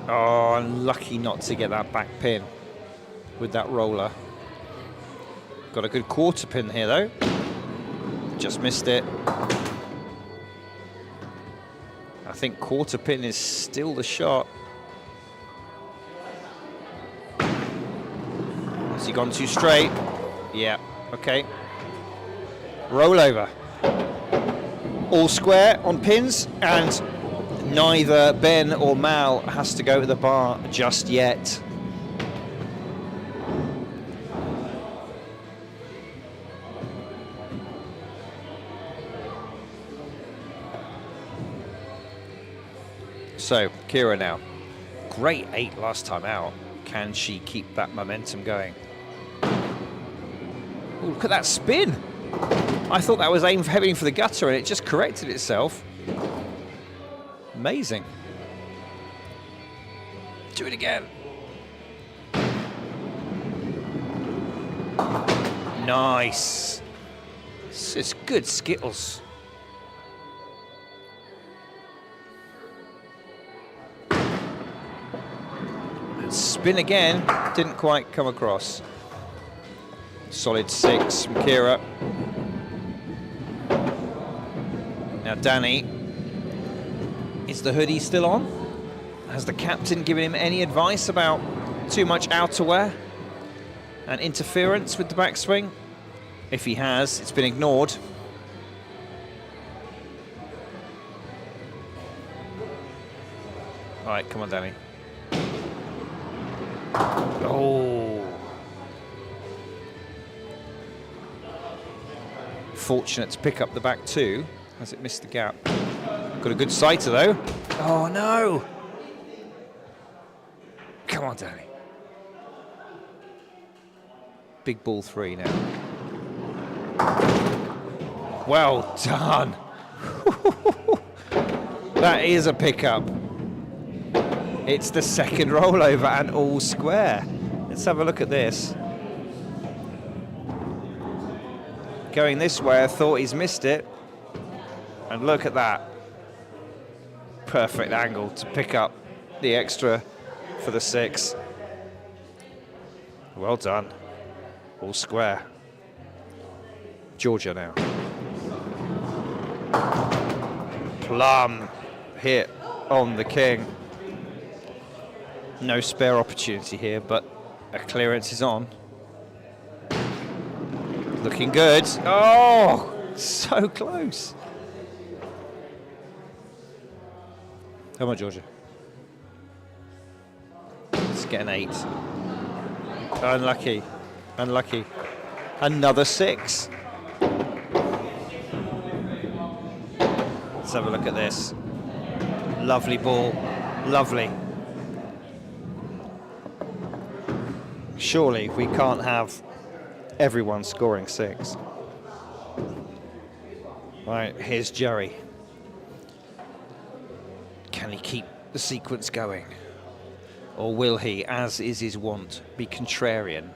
Oh, unlucky not to get that back pin with that roller. Got a good quarter pin here, though. Just missed it. I think quarter pin is still the shot. Has he gone too straight? Yeah, okay. Roll over. All square on pins, and neither Ben or Mal has to go to the bar just yet. So, Kira now. Great 8 last time out. Can she keep that momentum going? Ooh, look at that spin. I thought that was heading for the gutter and it just corrected itself. Amazing. Do it again. Nice. This is good Skittles. And spin again. Didn't quite come across. Solid 6 from Kira. Now Danny. Is the hoodie still on? Has the captain given him any advice about too much outerwear and interference with the backswing? If he has, it's been ignored. All right, come on, Danny. Oh. Fortunate to pick up the back 2. Has it missed the gap? Got a good sighter though. Oh no! Come on, Danny. Big ball 3 now. Well done. That is a pickup. It's the second rollover and all square. Let's have a look at this. Going this way, I thought he's missed it. And look at that. Perfect angle to pick up the extra for the 6. Well done. All square. Georgia now. Plum hit on the king. No spare opportunity here, but a clearance is on. Looking good. Oh, so close. Come on, Georgia. Let's get an 8. Unlucky. Unlucky. Another 6. Let's have a look at this. Lovely ball. Lovely. Surely we can't have everyone scoring 6. Right, here's Jerry. Can he keep the sequence going? Or will he, as is his wont, be contrarian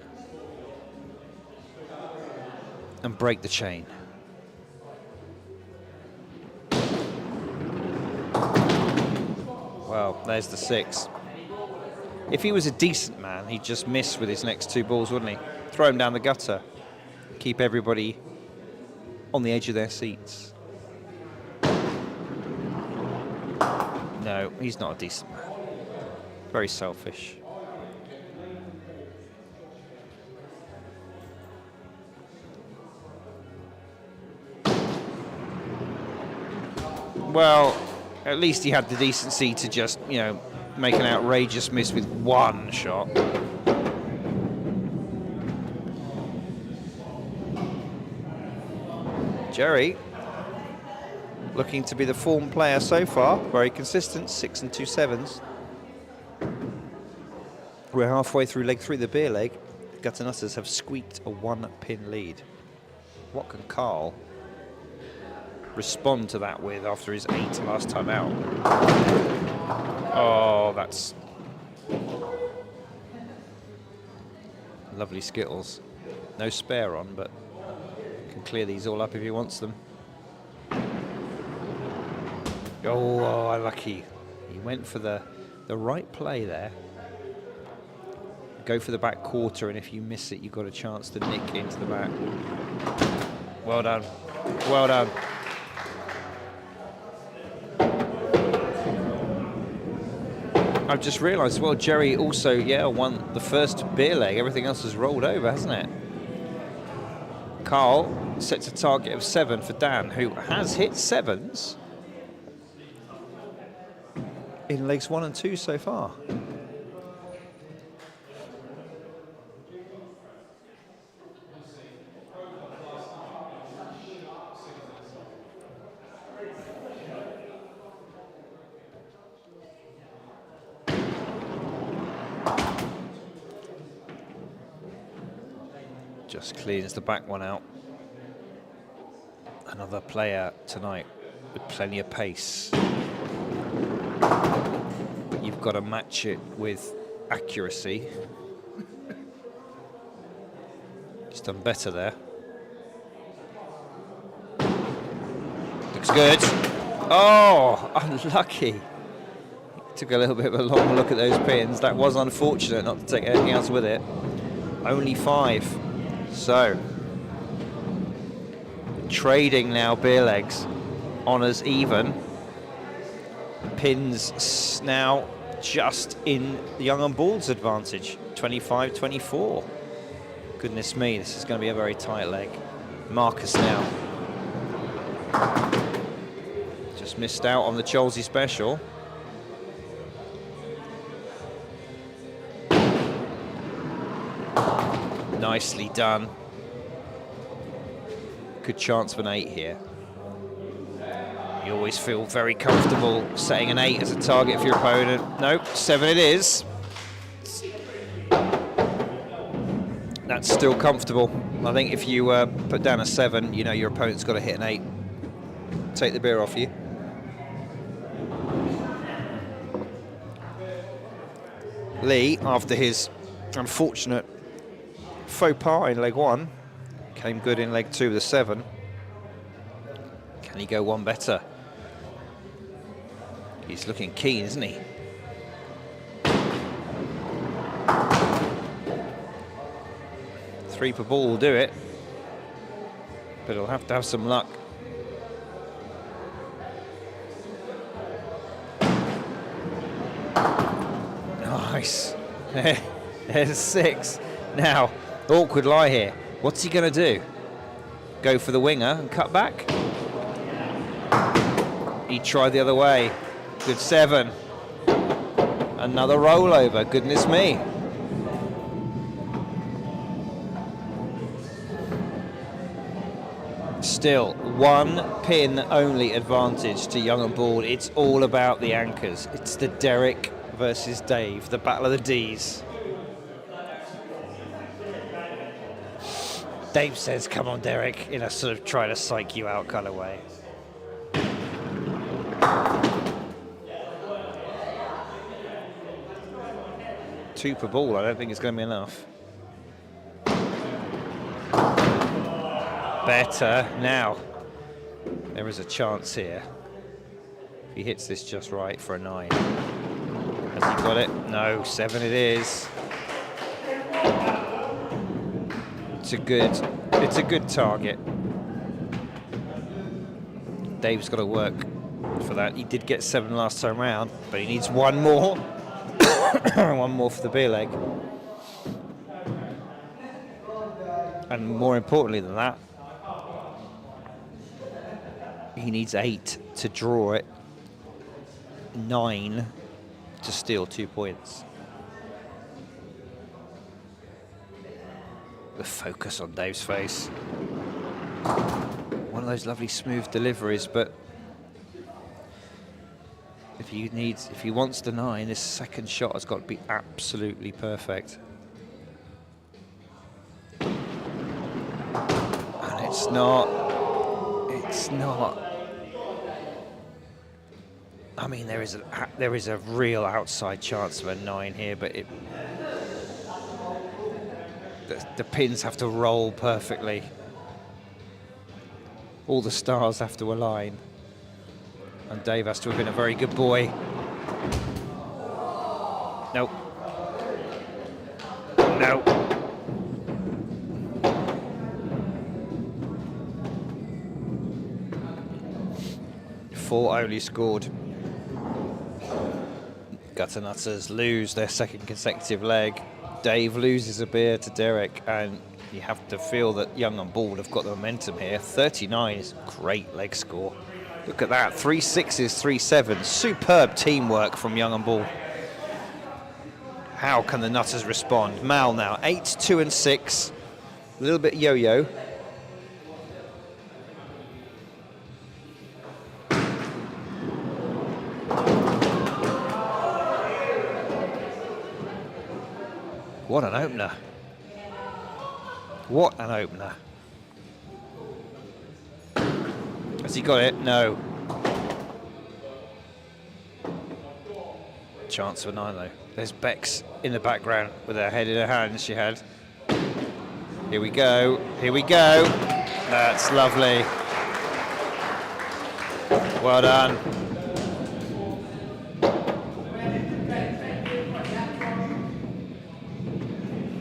and break the chain? Well, there's the 6. If he was a decent man, he'd just miss with his next 2 balls, wouldn't he? Throw him down the gutter. Keep everybody on the edge of their seats. No, he's not a decent man. Very selfish. Well, at least he had the decency to just, you know, make an outrageous miss with 1 shot. Jerry, looking to be the form player so far, very consistent, 6 and 2 sevens. We're halfway through leg 3, the beer leg. Gutternutters have squeaked a 1-pin lead. What can Carl respond to that with after his 8 last time out? Oh, that's lovely Skittles. No spare on, but can clear these all up if he wants them. Oh, unlucky. He went for the right play there. Go for the back quarter, and if you miss it, you've got a chance to nick into the back. Well done. Well done. I've just realised, well, Jerry also, won the first beer leg. Everything else has rolled over, hasn't it? Carl sets a target of 7 for Dan, who has hit 7s in legs 1 and 2 so far. Just cleans the back one out. Another player tonight with plenty of pace. You've got to match it with accuracy. He's done better there. Looks good. Oh, unlucky. Took a little bit of a long look at those pins. That was unfortunate not to take anything else with it. Only 5. So, trading now beer legs. Honours even. Pins now just in Young and Bald's advantage. 25-24. Goodness me, this is going to be a very tight leg. Marcus now. Just missed out on the Cholsey special. Nicely done. Good chance of an 8 here. You always feel very comfortable setting an 8 as a target for your opponent. Nope, 7 it is. That's still comfortable. I think if you put down a 7, you know your opponent's got to hit an 8. Take the beer off you. Lee, after his unfortunate faux pas in leg 1, came good in leg 2 with a 7. Can he go one better? He's looking keen, isn't he? Three per ball will do it, but he'll have to have some luck. Nice. There's 6. Now, awkward lie here. What's he going to do? Go for the winger and cut back? He tried the other way. Good 7. Another rollover. Goodness me. Still, 1 pin only advantage to Young and Bald. It's all about the anchors. It's the Derek versus Dave, the battle of the Ds. Dave says, come on, Derek, in a sort of try to psych you out kind of way. Two per ball, I don't think it's going to be enough. Better now. There is a chance here. If he hits this just right for a 9. Has he got it? No, 7 it is. It's a good target. Dave's got to work for that. He did get 7 last time round, but he needs 1 more. 1 more for the beer leg. And more importantly than that, he needs 8 to draw it, 9 to steal 2 points. The focus on Dave's face. One of those lovely smooth deliveries, but if he wants the 9, this second shot has got to be absolutely perfect. And it's not. I mean, there is a real outside chance of a 9 here, but the pins have to roll perfectly. All the stars have to align. And Dave has to have been a very good boy. Nope. No. Four only scored. Gutter Nutters lose their second consecutive leg. Dave loses a beer to Derek, and you have to feel that Young and Bald have got the momentum here. 39 is a great leg score. Look at that, 3 6s, 3 7s. Superb teamwork from Young and Bald. How can the Nutters respond? Mal now, 8, 2 and 6. A little bit yo-yo. What an opener. What an opener. Has he got it? No. Chance of a 9 though. There's Bex in the background with her head in her hands she had. Here we go. Here we go. That's lovely. Well done.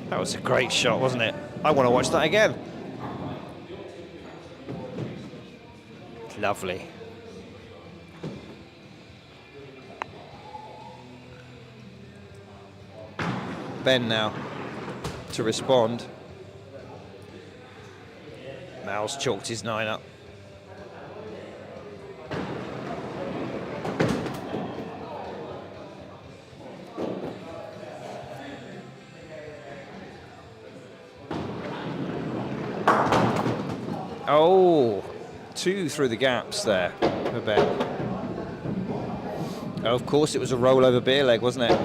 That was a great shot, wasn't it? I want to watch that again. Lovely. Ben now to respond. Mal's chalked his 9 up. Oh, 2 through the gaps there for Ben. Oh, of course it was a rollover beer leg, wasn't it?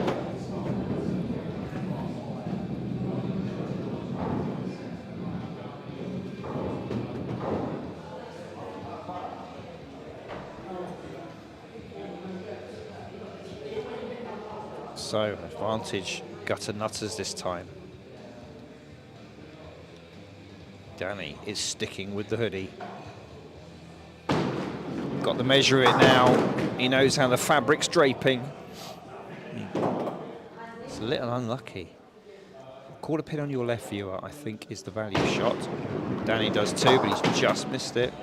So, advantage Gutter Nutters this time. Danny is sticking with the hoodie. Got the measure of it now. He knows how the fabric's draping. It's a little unlucky. Quarter pin on your left, viewer, I think is the value shot. Danny does too, but he's just missed it.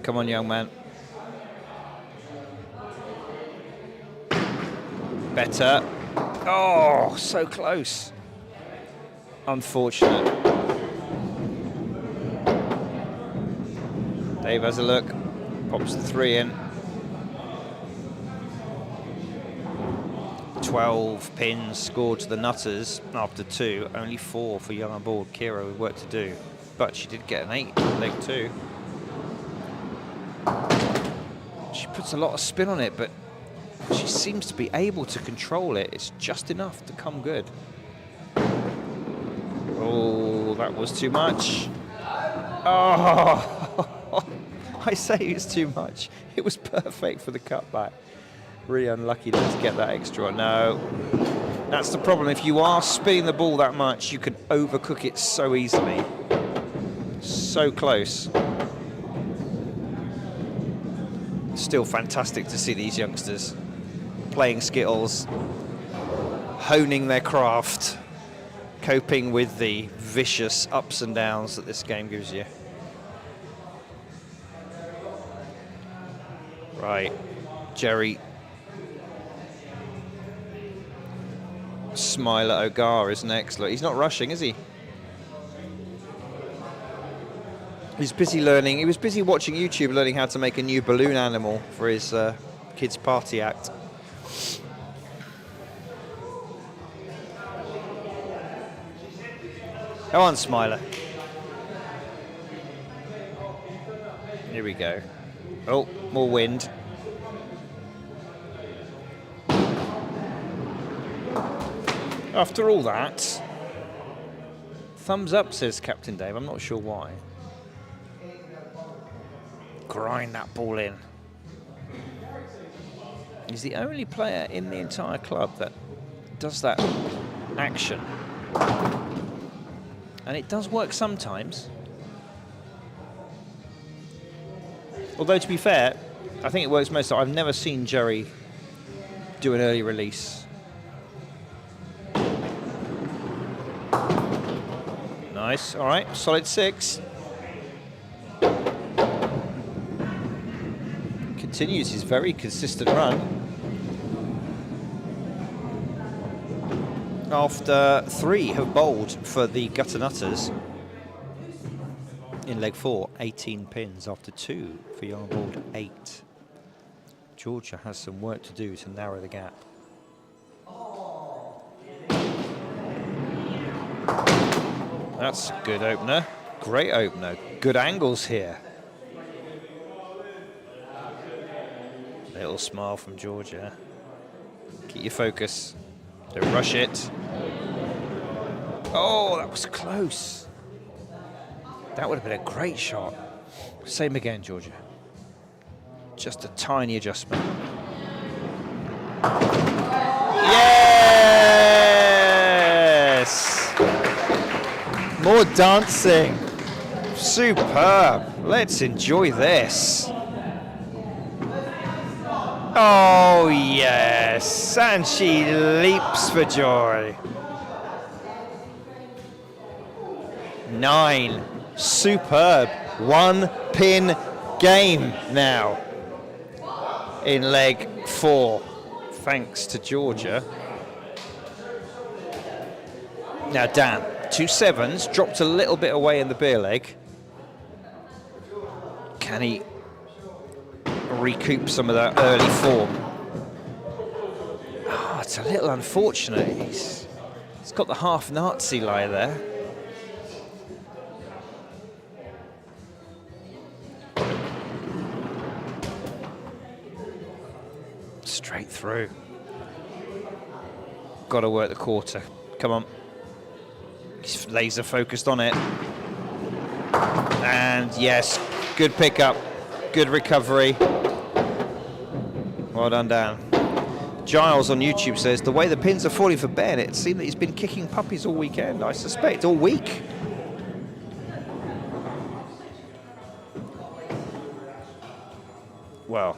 Come on, young man. Better. Oh, so close. Unfortunate. Dave has a look, pops the 3 in. 12 pins scored to the Nutters after 2, only 4 for young on board Kira with work to do. But she did get an 8 in leg 2. She puts a lot of spin on it, but she seems to be able to control it. It's just enough to come good. Oh, that was too much. Oh, I say it's too much. It was perfect for the cutback. Really unlucky to get that extra. No, that's the problem. If you are spinning the ball that much, you can overcook it so easily. So close. Still fantastic to see these youngsters playing Skittles, honing their craft, coping with the vicious ups and downs that this game gives you. Right, Jerry Smiler O'Gar is next. Look, he's not rushing, is he? He's busy learning. He was busy watching YouTube, learning how to make a new balloon animal for his kids' party act. Come on, Smiler. Here we go. Oh, more wind. After all that, thumbs up, says Captain Dave. I'm not sure why. Grind that ball in. He's the only player in the entire club that does that action. And it does work sometimes. Although, to be fair, I think it works most of the time. I've never seen Jerry do an early release. Nice, all right, solid 6. Continues his very consistent run. After 3 have bowled for the Gutter Nutters in leg 4, 18 pins after 2 for young board 8. Georgia has some work to do to narrow the gap. That's a good opener. Great opener. Good angles here. Little smile from Georgia. Keep your focus. Don't rush it. Oh, that was close. That would have been a great shot. Same again, Georgia. Just a tiny adjustment. Yes! More dancing. Superb. Let's enjoy this. Oh, yes. And she leaps for joy. 9. Superb. 1 pin game now in leg 4. Thanks to Georgia. Now, Dan, 2 7s, dropped a little bit away in the beer leg. Can he recoup some of that early form? Oh, it's a little unfortunate. He's got the half Nazi lie there. Straight through. Got to work the quarter. Come on. He's laser focused on it. And yes, good pickup. Good recovery. Well done, Dan. Giles on YouTube says, the way the pins are falling for Ben, it seemed that he's been kicking puppies all weekend. I suspect all week. Well.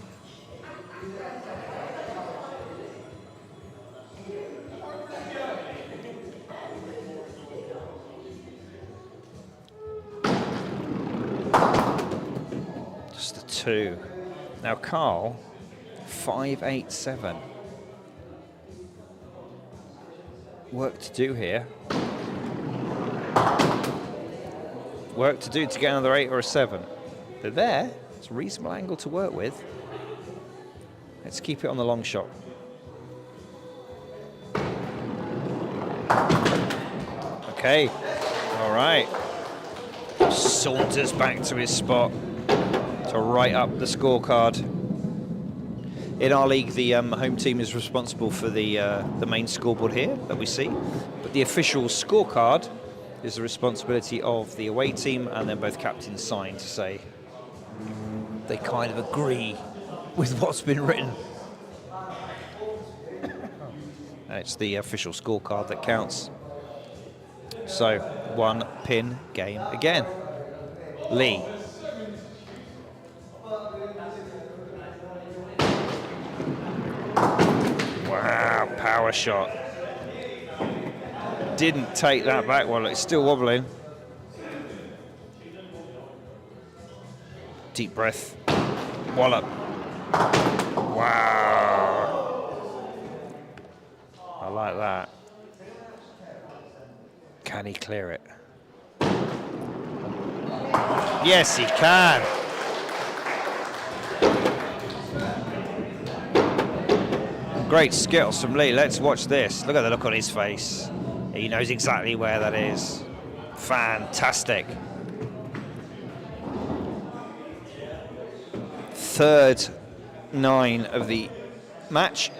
Just a 2. Now Carl, 5-8-7. Work to do here. Work to do to get another 8 or a 7. They're there. It's a reasonable angle to work with. Let's keep it on the long shot. Okay. All right. Saunters back to his spot to write up the scorecard. In our league, the home team is responsible for the main scoreboard here that we see, but the official scorecard is the responsibility of the away team, and then both captains sign to say they kind of agree with what's been written. And it's the official scorecard that counts. So, 1 pin game again. Lee. Wow, power shot. Didn't take that back well, it's still wobbling. Deep breath. Wallop. Wow. I like that. Can he clear it? Yes, he can. Great Skittles from Lee. Let's watch this. Look at the look on his face. He knows exactly where that is. Fantastic. Third 9 of the match.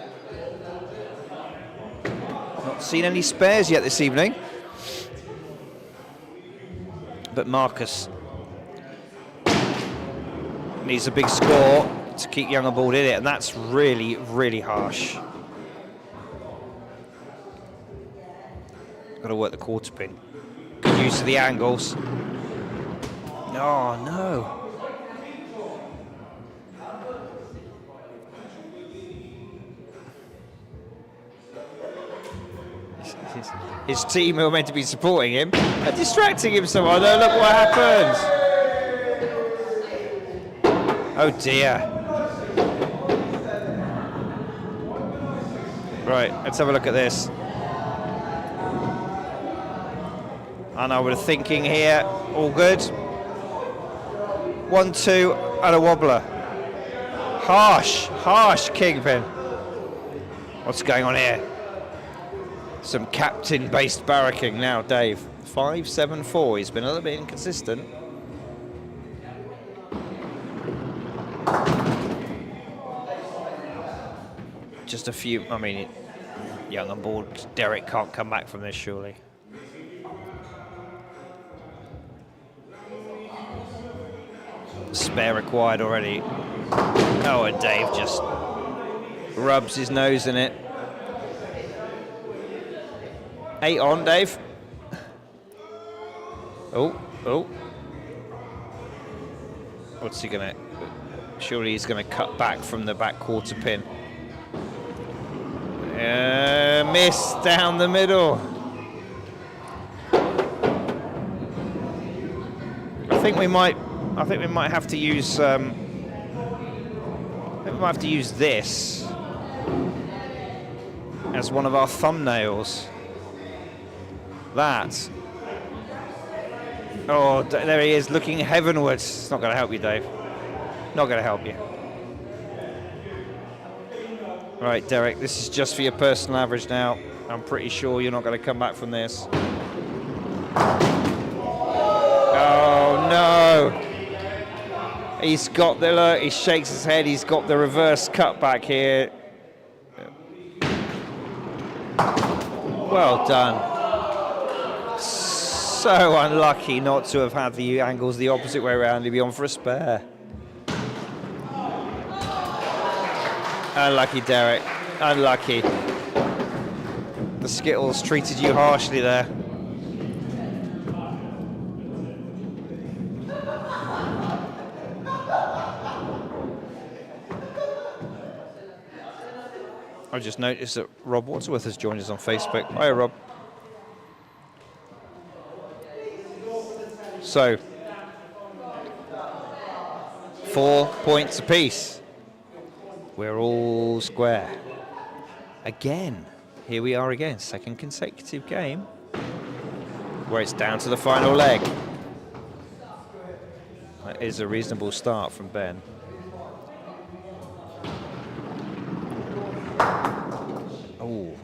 Not seen any spares yet this evening. But Marcus needs a big score to keep Young aboard in it, and that's really, really harsh. Got to work the quarter pin. Good use of the angles. Oh, no. His team who are meant to be supporting him are distracting him somehow. No, look what happens. Oh dear. Right, let's have a look at this. And I was thinking here, all good. 1, 2, and a wobbler. Harsh kingpin. What's going on here? Some captain-based barracking now, Dave. 5-7-4. He's been a little bit inconsistent. Just a few. I mean, Young on board. Derek can't come back from this, surely. Spare required already. Oh, and Dave just rubs his nose in it. 8 on, Dave. Oh. What's he gonna? Surely he's gonna cut back from the back quarter pin. Miss down the middle. I think we might have to use. I think we might have to use this as one of our thumbnails. That. Oh, there he is, looking heavenwards. It's not going to help you, Dave. Not going to help you. Right, Derek, this is just for your personal average now. I'm pretty sure you're not going to come back from this. Oh, no. He's got the look. He shakes his head. He's got the reverse cutback here. Well done. So unlucky not to have had the angles the opposite way around. He'd be on for a spare. Unlucky, Derek. Unlucky. The Skittles treated you harshly there. I just noticed that Rob Wadsworth has joined us on Facebook. Hi, Rob. So, 4 points apiece. We're all square. Again, here we are again, second consecutive game, where it's down to the final leg. That is a reasonable start from Ben. Oh,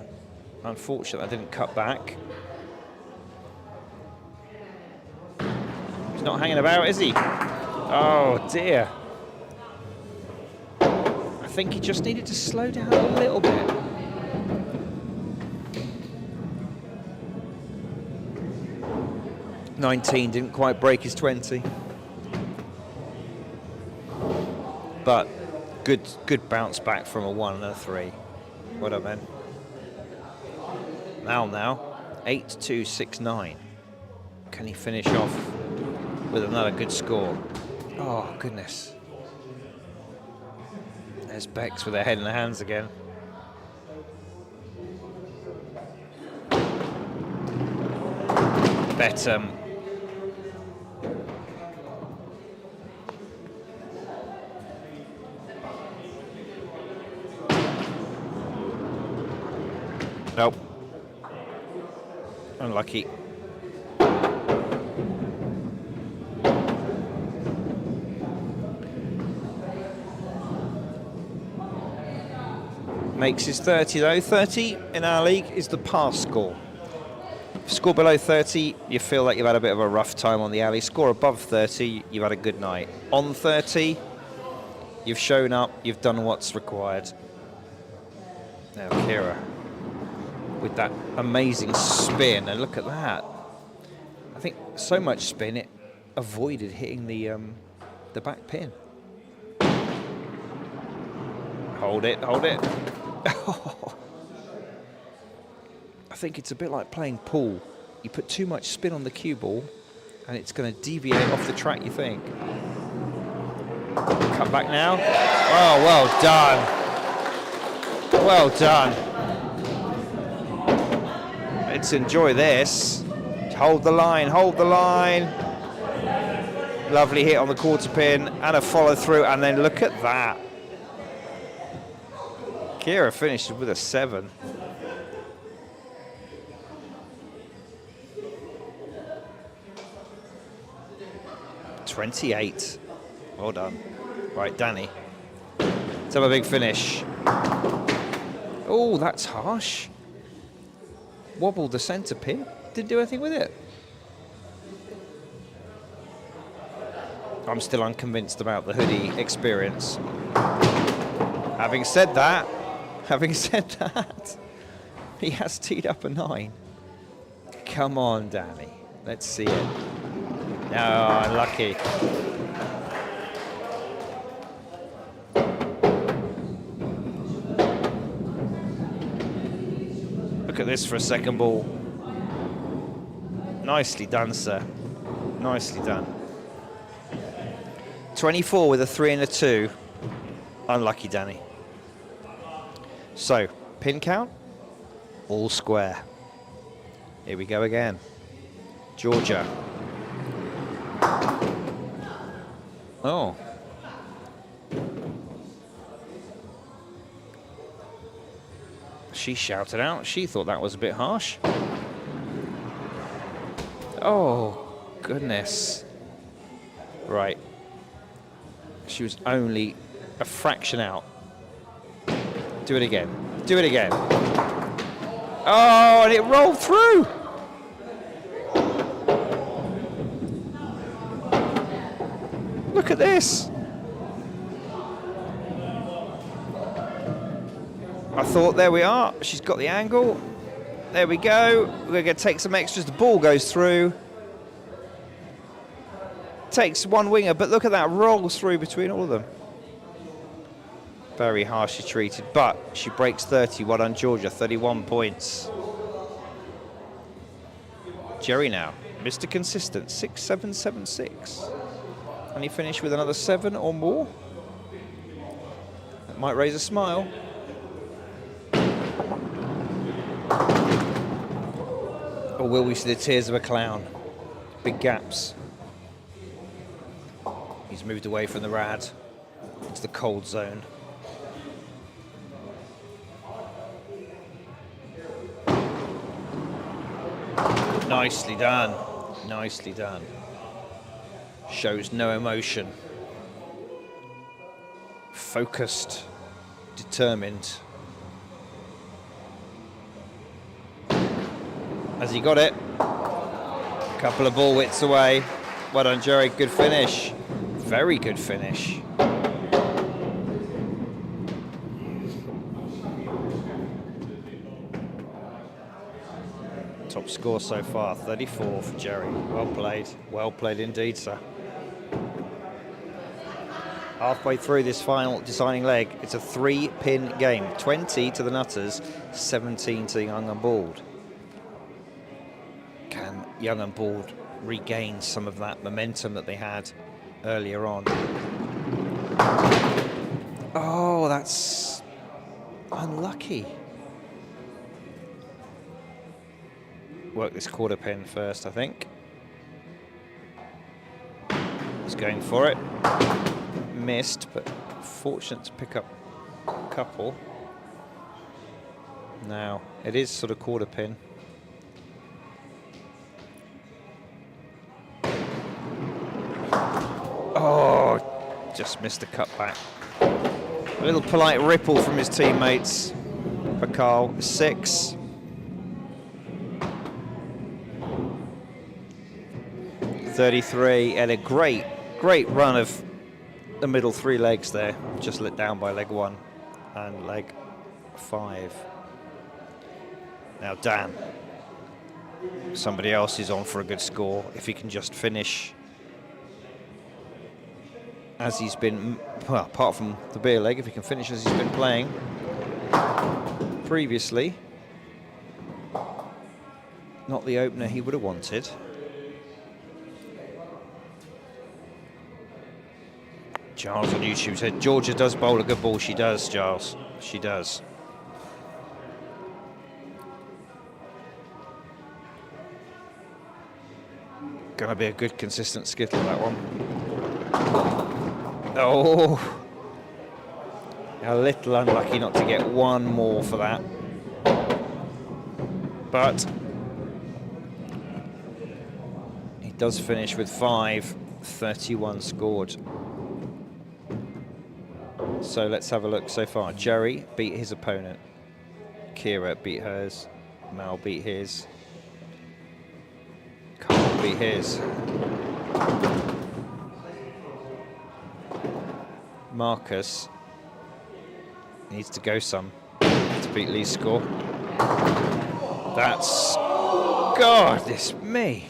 unfortunately, I didn't cut back. He's not hanging about, is he? Oh, dear. I think he just needed to slow down a little bit. "19" didn't quite break his 20. But good bounce back from a 1 and a 3. Well done, man. Now, 8-2-6-9. Can he finish off with another good score? Oh, goodness. There's Bex with her head in her hands again. Better. Nope. Unlucky. Makes his 30 though. 30 in our league is the pass score. If you score below 30, you feel like you've had a bit of a rough time on the alley. Score above 30, you've had a good night. On 30, you've shown up, you've done what's required. Now Kira with that amazing spin, and look at that. I think so much spin it avoided hitting the back pin. Hold it, hold it. I think it's a bit like playing pool. You put too much spin on the cue ball and it's going to deviate off the track, you think. Come back now. Oh, well done. Well done. Let's enjoy this. Hold the line, hold the line. Lovely hit on the quarter pin and a follow through, and then look at that. Kira finished with a 7. $28. Well done. Right, Danny. Let's have a big finish. Oh, that's harsh. Wobbled the centre pin. Didn't do anything with it. I'm still unconvinced about the hoodie experience. Having said that, he has teed up a 9. Come on, Danny. Let's see it. No, unlucky. Look at this for a second ball. Nicely done, sir. Nicely done. 24 with a 3 and a 2. Unlucky, Danny. So, pin count, all square. Here we go again. Georgia. Oh. She shouted out. She thought that was a bit harsh. Oh, goodness. Right. She was only a fraction out. Do it again. Do it again. Oh, and it rolled through. Look at this. I thought, there we are. She's got the angle. There we go. We're going to take some extras. The ball goes through. Takes one winger, but look at that. Rolls through between all of them. Very harshly treated, but she breaks 30. Well done, Georgia. 31 points. Jerry now. Mr. Consistent. 6-7-7-6. Can he finish with another 7 or more? That might raise a smile. Or will we see the tears of a clown? Big gaps. He's moved away from the rad into the cold zone. Nicely done. Nicely done. Shows no emotion. Focused. Determined. Has he got it? A couple of ball widths away. Well done, Jerry. Good finish. Very good finish. Top score so far, 34 for Jerry. Well played. Well played indeed, sir. Halfway through this final deciding leg, it's a 3-pin game. 20 to the Nutters, 17 to the Young and Bald. Can Young and Bald regain some of that momentum that they had earlier on? Oh, that's unlucky. Work this quarter pin first, I think. He's going for it. Missed, but fortunate to pick up a couple. Now, it is sort of quarter pin. Oh, just missed a cutback. A little polite ripple from his teammates. Bakal, 6. .33, and a great run of the middle 3 legs there. Just let down by leg 1 and leg 5. Now Dan, somebody else is on for a good score. If he can just finish as he's been, well, apart from the beer leg, if he can finish as he's been playing previously. Not the opener he would have wanted. Giles on YouTube said, Georgia does bowl a good ball. She does, Giles. She does. Gonna be a good, consistent skittle, that one. Oh! A little unlucky not to get one more for that. But he does finish with 5, 31 scored. So let's have a look so far. Jerry beat his opponent. Kira beat hers. Mal beat his. Carl beat his. Marcus needs to go some to beat Lee's score. That's... God, it's me.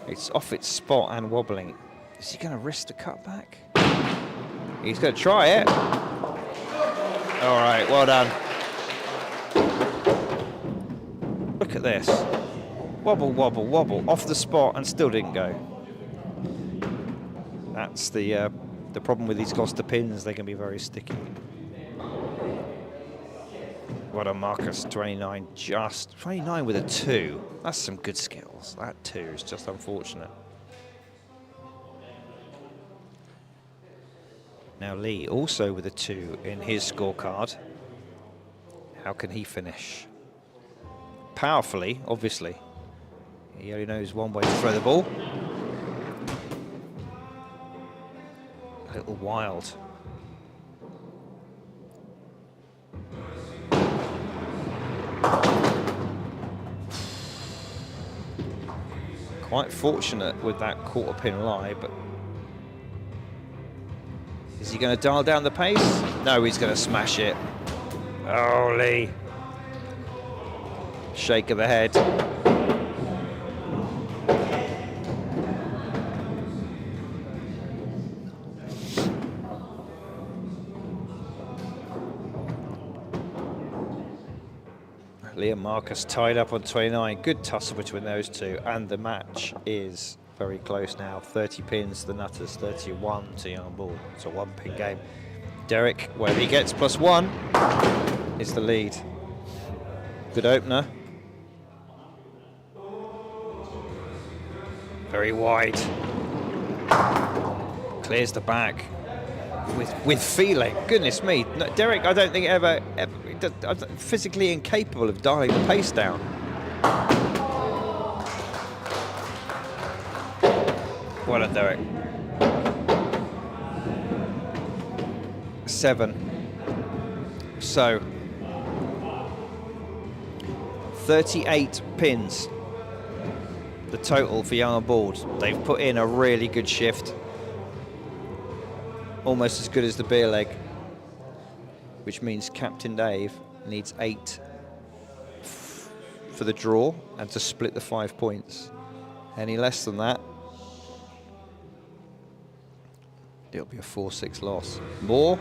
It's off its spot and wobbling. Is he going to risk the cutback? He's going to try it. All right, well done. Look at this. Wobble, wobble, wobble, off the spot and still didn't go. That's the problem with these Costa pins. They can be very sticky. What a Marcus, 29, just 29 with a 2. That's some good skills. That 2 is just unfortunate. Now Lee also with a 2 in his scorecard. How can he finish? Powerfully, obviously. He only knows one way to throw the ball. A little wild. Quite fortunate with that quarter pin lie, but is he going to dial down the pace? No, he's going to smash it. Oh, Lee. Shake of the head. Lee and Marcus tied up on 29. Good tussle between those two, and the match is very close now. 30 pins to the Nutters, 31 to Young Ball. It's a 1-pin game. Derek, where he gets +1, is the lead. Good opener. Very wide. Clears the back with feeling. Goodness me, no, Derek, I don't think ever physically incapable of dialing the pace down. Well done, Derek. 7. So 38 pins the total for young and bold. They've put in a really good shift. Almost as good as the beer leg, which means Captain Dave needs 8 for the draw and to split the 5 points. Any less than that, it'll be a 4-6 loss. More,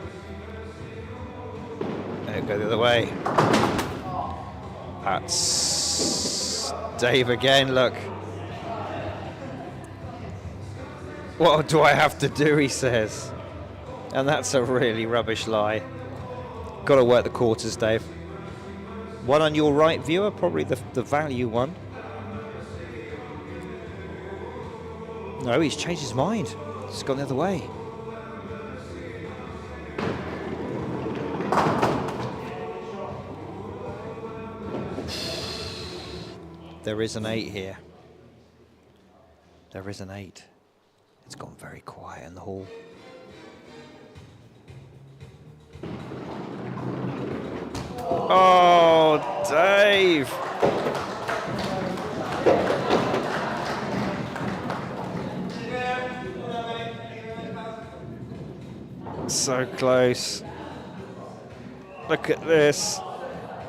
and it'll go the other way. That's Dave again, look. What do I have to do, he says. And that's a really rubbish lie. Got to work the quarters, Dave. One on your right, viewer, probably the value one. No, he's changed his mind. He's gone the other way. There is an 8 here. There is an 8. It's gone very quiet in the hall. Oh, Dave! So close. Look at this.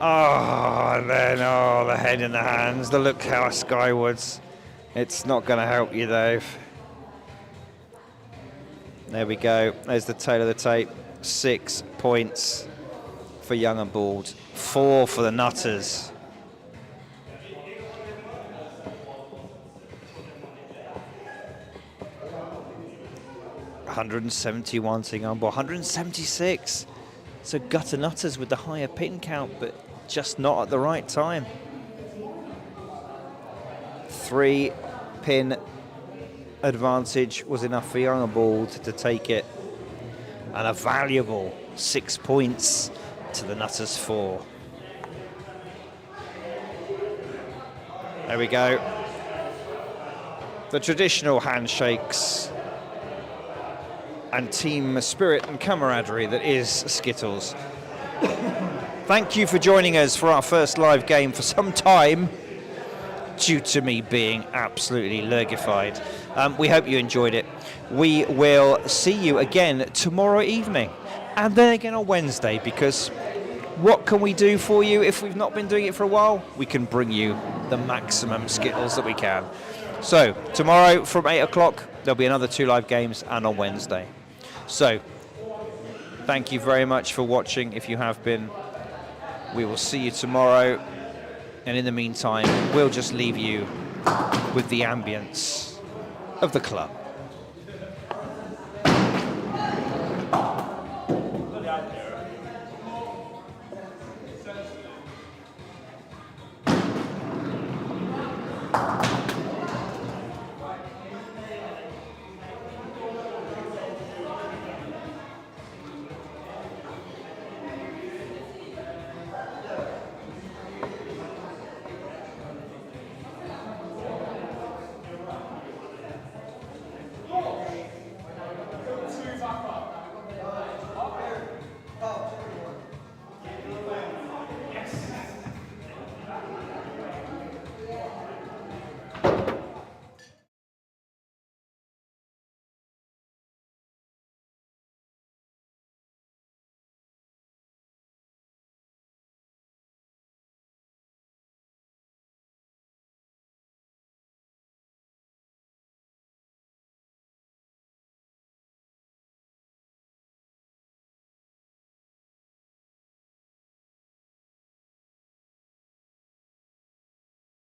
Oh, and then, oh, the head in the hands, the look how skywards. It's not going to help you, Dave. There we go. There's the tail of the tape. 6 points for young and bald. 4 for the nutters. $171 to young and bald. 176. So gutter nutters with the higher pin count, but just not at the right time. 3 pin advantage was enough for young and bald to take it. And a valuable 6 points to the nutters 4. There we go. The traditional handshakes and team spirit and camaraderie that is Skittles. Thank you for joining us for our first live game for some time, due to me being absolutely lurgified. We hope you enjoyed it. We will see you again tomorrow evening, and then again on Wednesday, because what can we do for you if we've not been doing it for a while? We can bring you the maximum Skittles that we can. So tomorrow from 8 o'clock, there'll be another 2 live games, and on Wednesday. So thank you very much for watching. If you have been, we will see you tomorrow. And in the meantime, we'll just leave you with the ambience of the club.